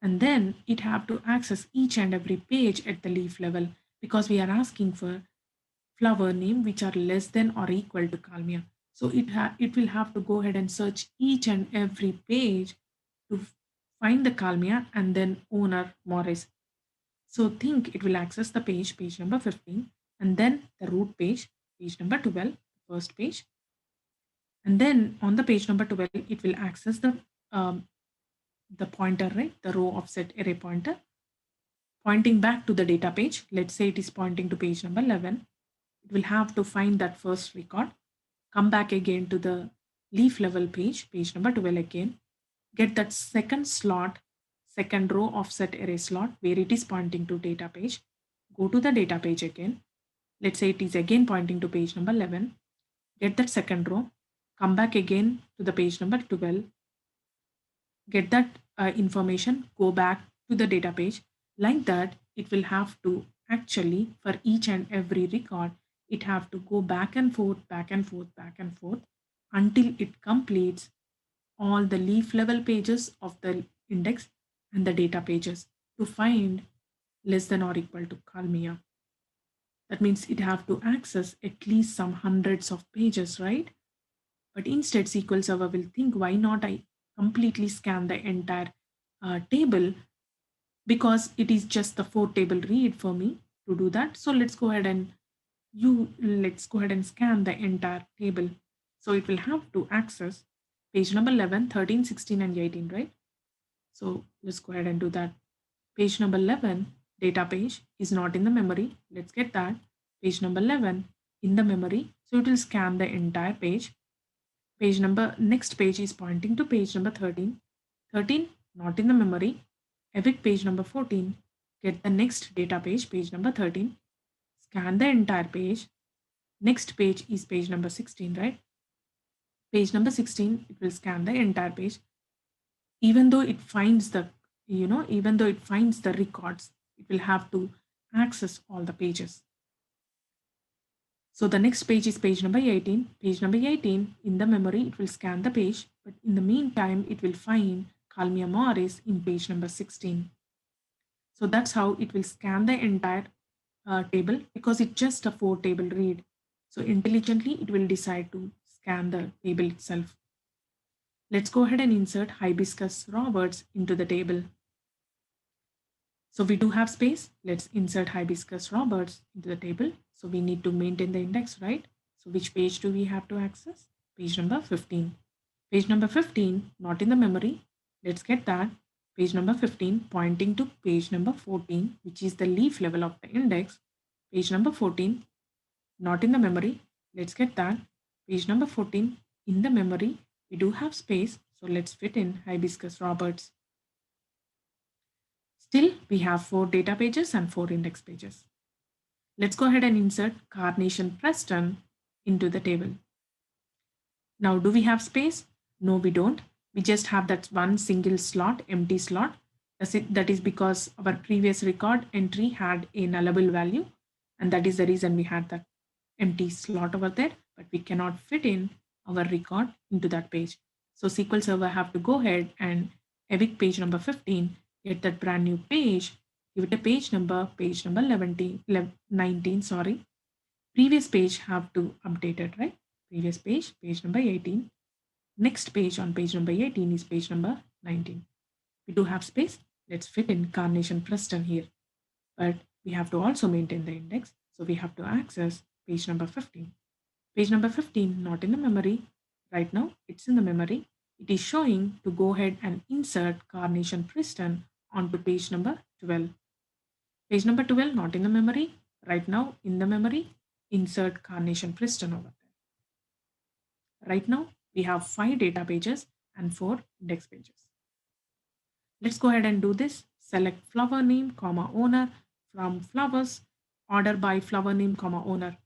And then it have to access each and every page at the leaf level because we are asking for flower name which are less than or equal to Kalmia. So it will have to go ahead and search each and every page to find the Kalmia and then owner Morris. So think it will access the page number 15, and then the root page number 12, first page. And then on the page number 12, it will access the pointer, right? The row offset array pointer pointing back to the data page. Let's say it is pointing to page number 11. It will have to find that first record, come back again to the leaf level page number 12 again, get that second slot, second row offset array slot where it is pointing to data page, go to the data page again. Let's say it is again pointing to page number 11, get that second row, come back again to the page number 12, get that information, go back to the data page. Like that, it will have to actually, for each and every record, it have to go back and forth, back and forth, back and forth until it completes all the leaf level pages of the index and the data pages to find less than or equal to Kalmia. That means it have to access at least some hundreds of pages, right? But instead, SQL Server will think, why not I completely scan the entire table, because it is just the 4-table read for me to do that. So let's go ahead and scan the entire table. So it will have to access page number 11, 13, 16, and 18, right? So let's go ahead and do that. Page number 11, data page, is not in the memory. Let's get that. Page number 11 in the memory. So it will scan the entire page. Next page is pointing to page number 13. 13, not in the memory. Evict page number 14. Get the next data page number 13. Scan the entire page. Next page is page number 16, right? Page number 16, it will scan the entire page. Even though it finds the records, it will have to access all the pages. So the next page is page number 18. Page number 18, in the memory, it will scan the page, but in the meantime, it will find Kalmia Morris in page number 16. So that's how it will scan the entire table, because it's just a 4-table read. So intelligently, it will decide to scan the table itself. Let's go ahead and insert Hibiscus Roberts into the table. So we do have space. Let's insert Hibiscus Roberts into the table. So we need to maintain the index, right? So which page do we have to access? Page number 15. Page number 15, not in the memory. Let's get that. Page number 15 pointing to page number 14, which is the leaf level of the index. Page number 14, not in the memory. Let's get that. Page number 14 in the memory. We do have space. So let's fit in Hibiscus Roberts. Still, we have 4 data pages and 4 index pages. Let's go ahead and insert Carnation Preston into the table. Now, do we have space? No, we don't. We just have that one single slot, empty slot. That is because our previous record entry had a nullable value, and that is the reason we had that empty slot over there, but we cannot fit in our record into that page. So SQL Server have to go ahead and evict page number 15, get that brand new page, give it a page number 19, sorry. Previous page have to update it, right? Previous page number 18. Next page on page number 18 is page number 19. We do have space. Let's fit in Carnation Preston here. But we have to also maintain the index. So we have to access page number 15. Page number 15, not in the memory. Right now, it's in the memory. It is showing to go ahead and insert Carnation Preston onto page number 12. Page number 12, not in the memory. Right now, in the memory, insert Carnation Preston over there. Right now, we have 5 data pages and 4 index pages. Let's go ahead and do this. Select flower name, owner from flowers, order by flower name, owner.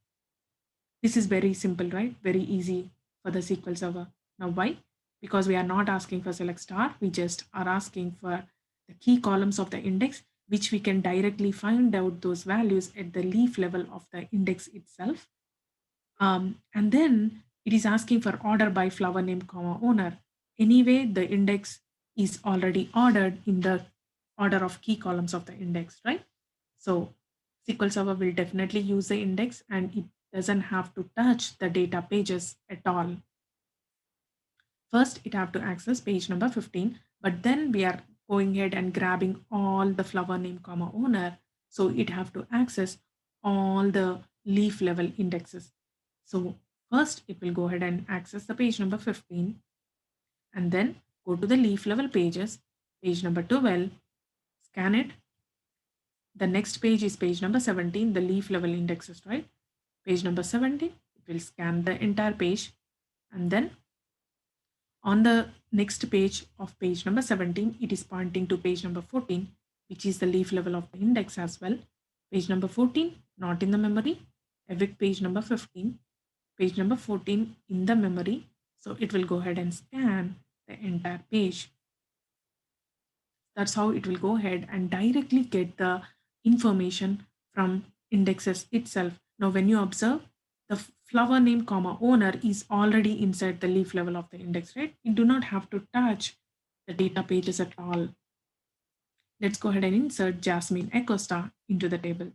This is very simple, right? Very easy for the SQL Server. Now, why? Because we are not asking for select star. We just are asking for the key columns of the index, which we can directly find out those values at the leaf level of the index itself. And then it is asking for order by flower name, owner. Anyway, the index is already ordered in the order of key columns of the index, right? So SQL Server will definitely use the index and it doesn't have to touch the data pages at all. First, it have to access page number 15, but then we are going ahead and grabbing all the flower name comma owner. So it have to access all the leaf level indexes. So first it will go ahead and access the page number 15 and then go to the leaf level pages, page number 12, scan it. The next page is page number 17, the leaf level indexes, right? Page number 17, it will scan the entire page and then on the next page of page number 17, it is pointing to page number 14, which is the leaf level of the index as well. Page number 14, not in the memory. Evict page number 15. Page number 14 in the memory. So it will go ahead and scan the entire page. That's how it will go ahead and directly get the information from indexes itself. Now, when you observe, the flower name comma owner is already inside the leaf level of the index, right? You do not have to touch the data pages at all. Let's go ahead and insert Jasmine Acosta into the table.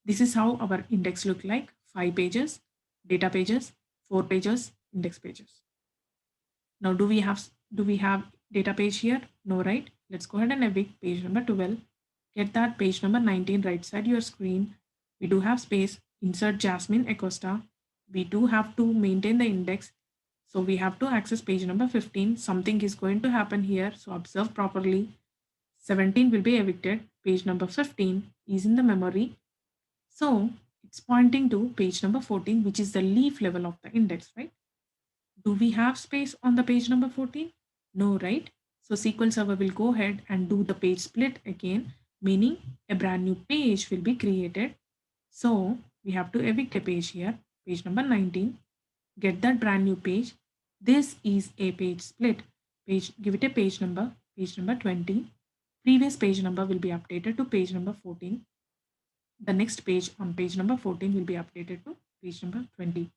This is how our index look like: 5 pages, data pages, 4 pages, index pages. Now, do we have data page here? No, right? Let's go ahead and evict page number 12. Get that page number 19 right side your screen. We do have space. Insert Jasmine Acosta. We do have to maintain the index. So we have to access page number 15. Something is going to happen here. So observe properly. 17 will be evicted. Page number 15 is in the memory. So it's pointing to page number 14, which is the leaf level of the index, right? Do we have space on the page number 14? No, right? So SQL Server will go ahead and do the page split again, meaning a brand new page will be created. So we have to evict a page here, page number 19, get that brand new page. This is a page split. Give it a page number 20. Previous page number will be updated to page number 14. The next page on page number 14 will be updated to page number 20.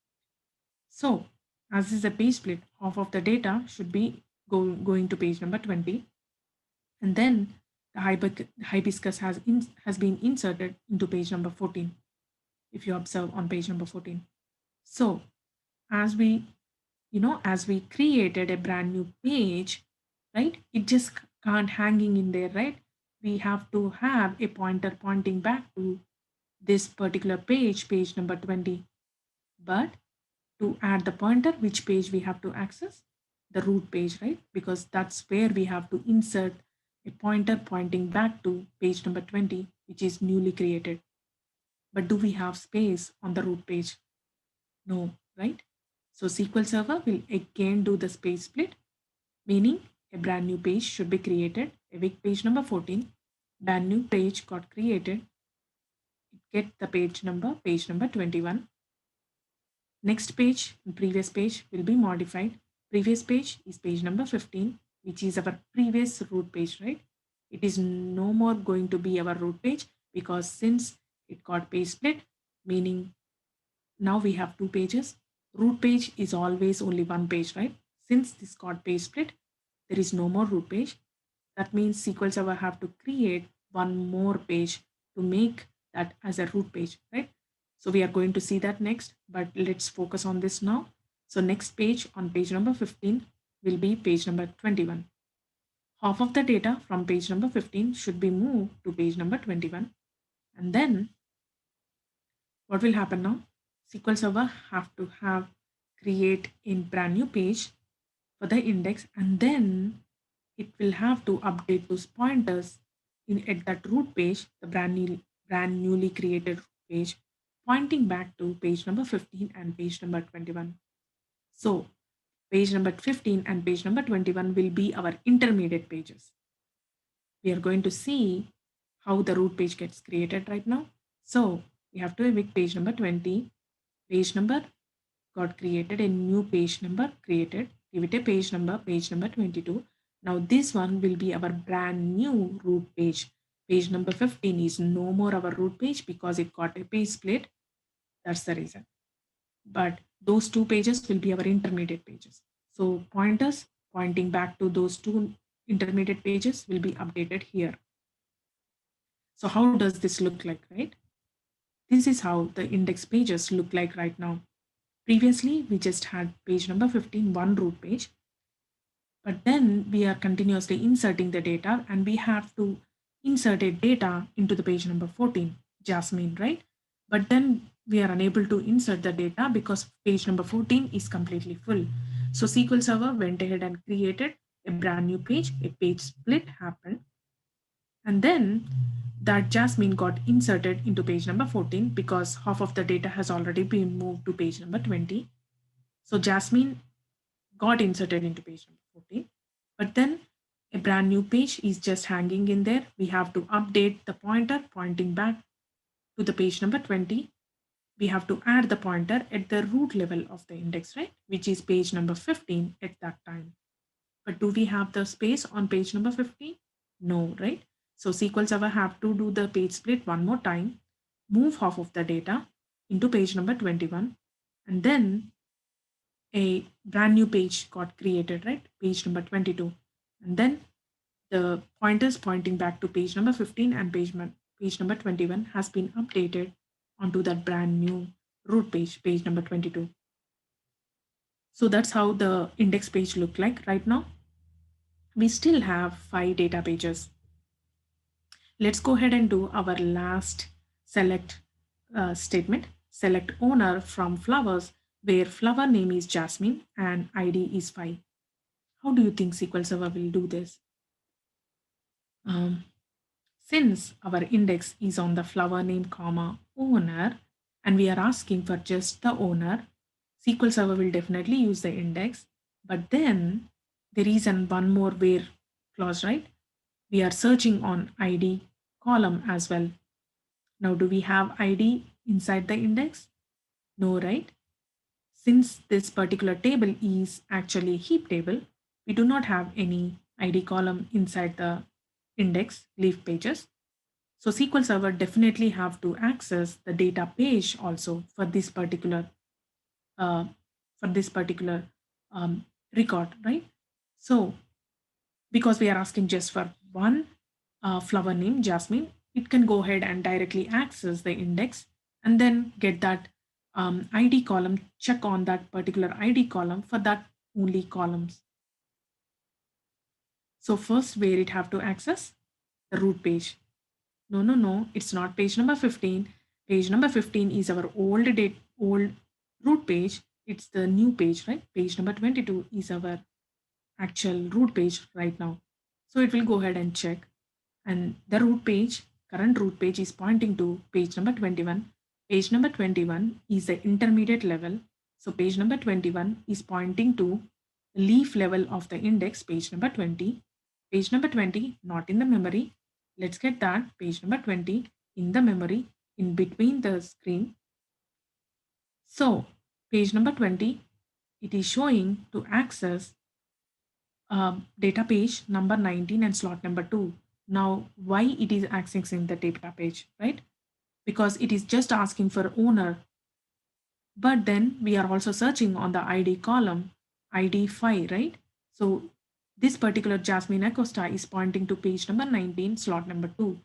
So as is a page split, half of the data should be going to page number 20. And then the hibiscus has been inserted into page number 14, if you observe on page number 14. So as we created a brand new page, right? It just can't hanging in there, right? We have to have a pointer pointing back to this particular page, page number 20. But to add the pointer, which page we have to access? The root page, right? Because that's where we have to insert a pointer pointing back to page number 20, which is newly created. But do we have space on the root page? No, right? So SQL Server will again do the space split, meaning a brand new page should be created. Evict page number 14, brand new page got created. Get the page number 21. Next page, previous page will be modified. Previous page is page number 15, which is our previous root page, right? It is no more going to be our root page because since it got page split, meaning now we have 2 pages. Root page is always only 1 page, right? Since this got page split, there is no more root page. That means SQL Server have to create one more page to make that as a root page, right? So we are going to see that next, but let's focus on this now. So next page on page number 15 will be page number 21. Half of the data from page number 15 should be moved to page number 21. And then what will happen now? SQL Server have to create a brand new page for the index, and then it will have to update those pointers at that root page, the brand newly created page, pointing back to page number 15 and page number 21. So page number 15 and page number 21 will be our intermediate pages. We are going to see how the root page gets created right now. So we have to evict page number 20. Page number got created, a new page number created. Give it a page number 22. Now this one will be our brand new root page. Page number 15 is no more our root page because it got a page split. That's the reason. But those 2 pages will be our intermediate pages. So pointers pointing back to those 2 intermediate pages will be updated here. So how does this look like, right? This is how the index pages look like right now. Previously, we just had page number 15, one root page, but then we are continuously inserting the data and we have to insert a data into the page number 14, Jasmine, right? But then we are unable to insert the data because page number 14 is completely full. So SQL Server went ahead and created a brand new page, a page split happened. And then that Jasmine got inserted into page number 14 because half of the data has already been moved to page number 20. So Jasmine got inserted into page number 14. But then a brand new page is just hanging in there. We have to update the pointer pointing back to the page number 20. We have to add the pointer at the root level of the index, right? Which is page number 15 at that time. But do we have the space on page number 15? No, right? So SQL Server have to do the page split one more time, move half of the data into page number 21, and then a brand new page got created, right? Page number 22. And then the pointers pointing back to page number 15 and page number 21 has been updated onto that brand new root page, page number 22. So that's how the index page look like right now. We still have 5 data pages. Let's go ahead and do our last select statement. Select owner from flowers where flower name is Jasmine and ID is 5. How do you think SQL Server will do this? Since our index is on the flower name comma owner and we are asking for just the owner, SQL Server will definitely use the index. But then there is one more where clause, right? We are searching on ID column as well. Now, do we have ID inside the index? No, right? Since this particular table is actually a heap table, we do not have any ID column inside the index leaf pages. So SQL Server definitely have to access the data page also for this particular uh, record, right? So because we are asking just for one flower name, Jasmine, it can go ahead and directly access the index and then get that ID column, check on that particular ID column for that only columns. So first where it have to access the root page. No, it's not page number 15. Page number 15 is our old root page. It's the new page, right? Page number 22 is our actual root page right now. So it will go ahead and check. And the root page, current root page is pointing to page number 21. Page number 21 is the intermediate level. So page number 21 is pointing to the leaf level of the index, page number 20. Page number 20, not in the memory. Let's get that page number 20 in the memory in between the screen. So page number 20, it is showing to access data page number 19 and slot number 2. Now, why it is accessing the data page, right? Because it is just asking for owner. But then we are also searching on the ID column, ID 5, right? So this particular Jasmine Acosta is pointing to page number 19, slot number 2.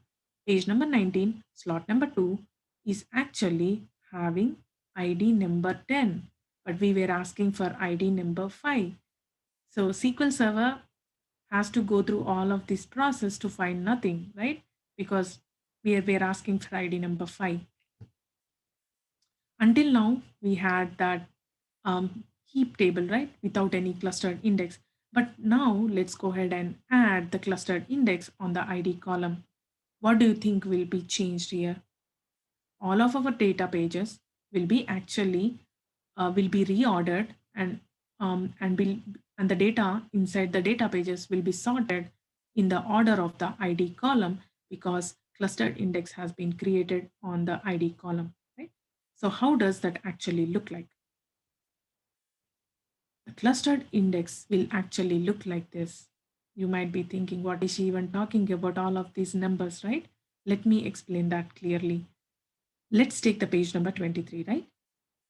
Page number 19, slot number 2 is actually having ID number 10, but we were asking for ID number 5. So SQL Server has to go through all of this process to find nothing, right? Because we're asking for ID number 5. Until now, we had that heap table, right? Without any clustered index. But now let's go ahead and add the clustered index on the ID column. What do you think will be changed here? All of our data pages will be actually will be reordered and the data inside the data pages will be sorted in the order of the ID column because clustered index has been created on the ID column, right? So how does that actually look like? The clustered index will actually look like this. You might be thinking, what is she even talking about all of these numbers, right? Let me explain that clearly. Let's take the page number 23, right?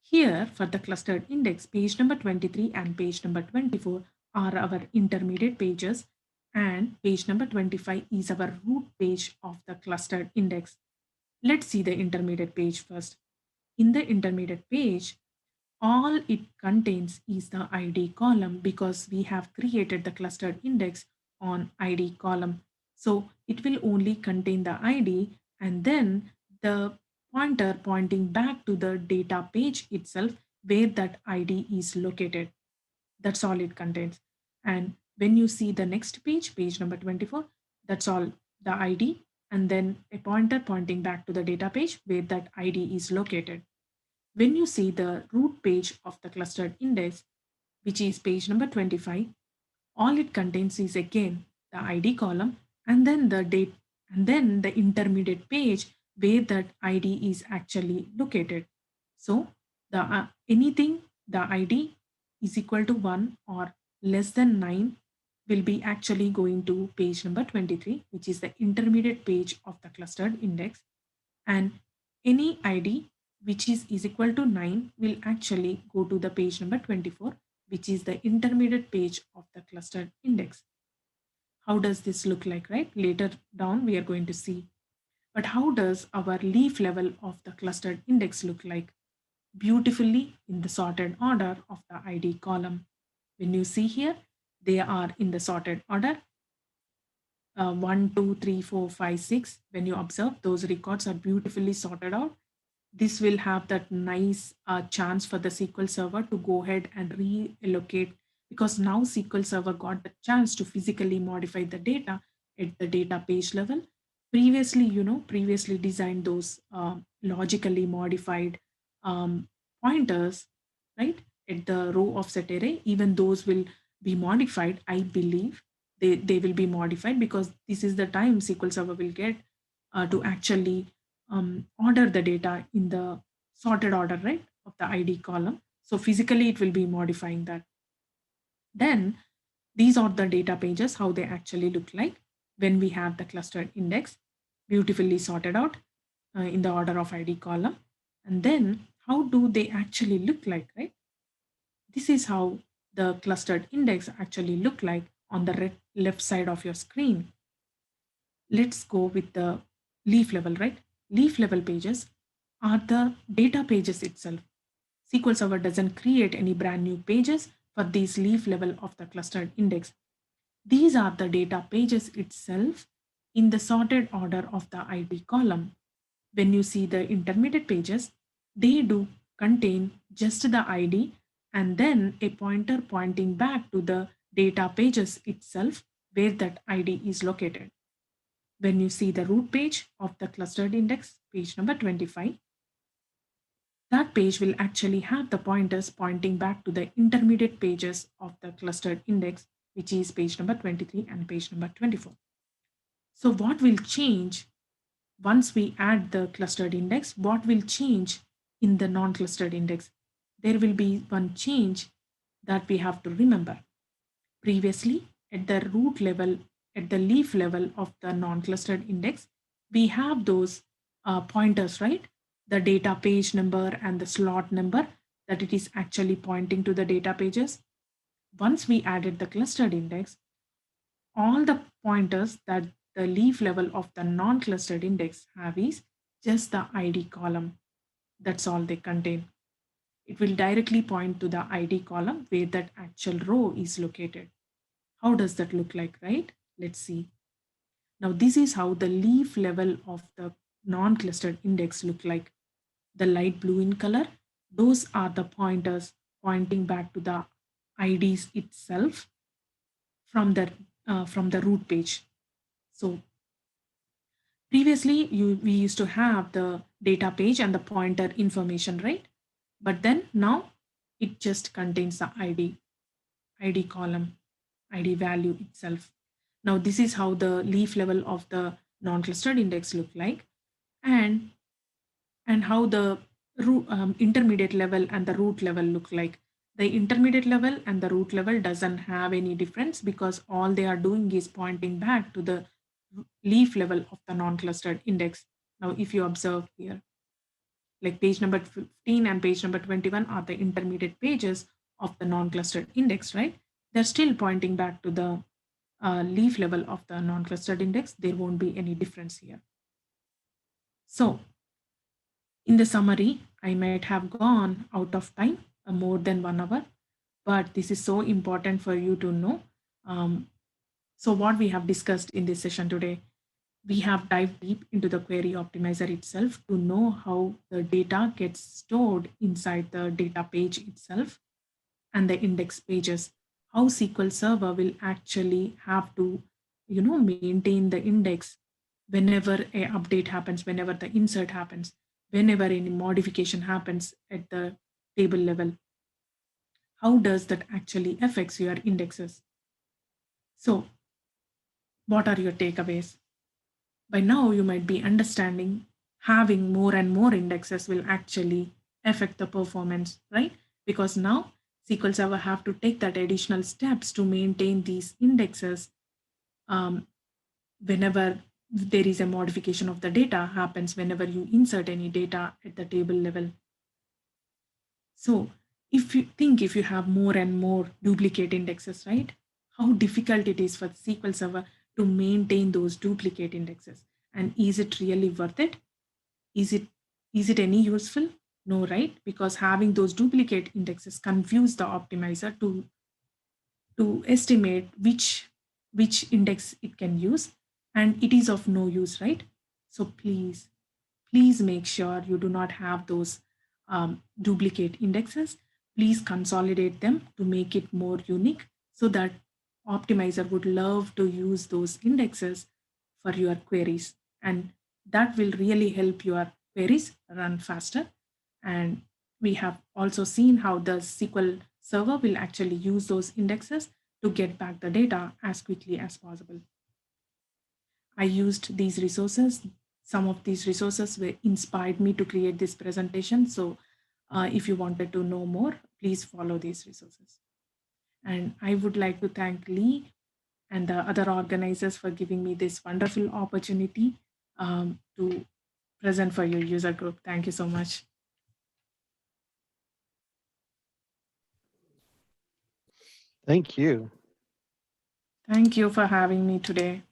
Here for the clustered index, page number 23 and page number 24 are our intermediate pages And page number 25 is our root page of the clustered index. Let's see the intermediate page first. In the intermediate page, all it contains is the ID column because we have created the clustered index on ID column. So it will only contain the ID and then the pointer pointing back to the data page itself where that ID is located. That's all it contains. And when you see the next page, page number 24, that's all the ID and then a pointer pointing back to the data page where that ID is located. When you see the root page of the clustered index, which is page number 25, all it contains is again the ID column and then the date and then the intermediate page where that ID is actually located. So the anything the ID is equal to 1 or less than 9 will be actually going to page number 23, which is the intermediate page of the clustered index. And any ID which is equal to 9 will actually go to the page number 24, which is the intermediate page of the clustered index. How does this look like, right? Later down, we are going to see. But how does our leaf level of the clustered index look like? Beautifully in the sorted order of the ID column. When you see here, they are in the sorted order 1, 2, 3, 4, 5, 6. When you observe, those records are beautifully sorted out. This will have that nice chance for the SQL Server to go ahead and reallocate because now SQL Server got the chance to physically modify the data at the data page level. Previously designed those logically modified pointers, right, at the row offset array. Even those will be modified, I believe. They will be modified because this is the time SQL Server will get to actually order the data in the sorted order, right, of the ID column. So physically, it will be modifying that. Then these are the data pages, how they actually look like when we have the clustered index beautifully sorted out in the order of ID column. And then how do they actually look like, right? This is how the clustered index actually look like on the left side of your screen. Let's go with the leaf level, right? Leaf level pages are the data pages itself. SQL Server doesn't create any brand new pages for these leaf level of the clustered index. These are the data pages itself in the sorted order of the ID column. When you see the intermediate pages, they do contain just the ID and then a pointer pointing back to the data pages itself where that ID is located. When you see the root page of the clustered index, page number 25, that page will actually have the pointers pointing back to the intermediate pages of the clustered index, which is page number 23 and page number 24. So what will change once we add the clustered index? What will change in the non-clustered index? There will be one change that we have to remember. Previously, at the root level, at the leaf level of the non-clustered index, we have those pointers, right? The data page number and the slot number that it is actually pointing to the data pages. Once we added the clustered index, all the pointers that the leaf level of the non-clustered index have is just the ID column. That's all they contain. It will directly point to the ID column where that actual row is located. How does that look like, right? Let's see. Now, this is how the leaf level of the non-clustered index look like. The light blue in color, those are the pointers pointing back to the IDs itself from the root page. So previously, we used to have the data page and the pointer information, right? But then now it just contains the ID column, ID value itself. Now this is how the leaf level of the non-clustered index look like, and how the intermediate level and the root level look like. The intermediate level and the root level doesn't have any difference because all they are doing is pointing back to the leaf level of the non-clustered index. Now, if you observe here, like page number 15 and page number 21 are the intermediate pages of the non-clustered index, right? They're still pointing back to the leaf level of the non-clustered index, there won't be any difference here. So in the summary, I might have gone out of time, more than 1 hour, but this is so important for you to know. So what we have discussed in this session today, we have dived deep into the query optimizer itself to know how the data gets stored inside the data page itself and the index pages, how SQL Server will actually have to, maintain the index whenever a update happens, whenever the insert happens, whenever any modification happens at the table level. How does that actually affects your indexes? So what are your takeaways? By now, you might be understanding having more and more indexes will actually affect the performance, right? Because now SQL Server have to take that additional steps to maintain these indexes um, whenever there is a modification of the data happens, whenever you insert any data at the table level. So if you have more and more duplicate indexes, right? How difficult it is for SQL Server to maintain those duplicate indexes. And is it really worth it? Is it is it any useful? No, right? Because having those duplicate indexes confuse the optimizer to estimate which index it can use, and it is of no use, right? So please make sure you do not have those duplicate indexes. Please consolidate them to make it more unique so that optimizer would love to use those indexes for your queries, and that will really help your queries run faster. And we have also seen how the SQL Server will actually use those indexes to get back the data as quickly as possible. I used these resources. Some of these resources were inspired me to create this presentation. So if you wanted to know more, please follow these resources. And I would like to thank Lee and the other organizers for giving me this wonderful opportunity to present for your user group. Thank you so much. Thank you. Thank you for having me today.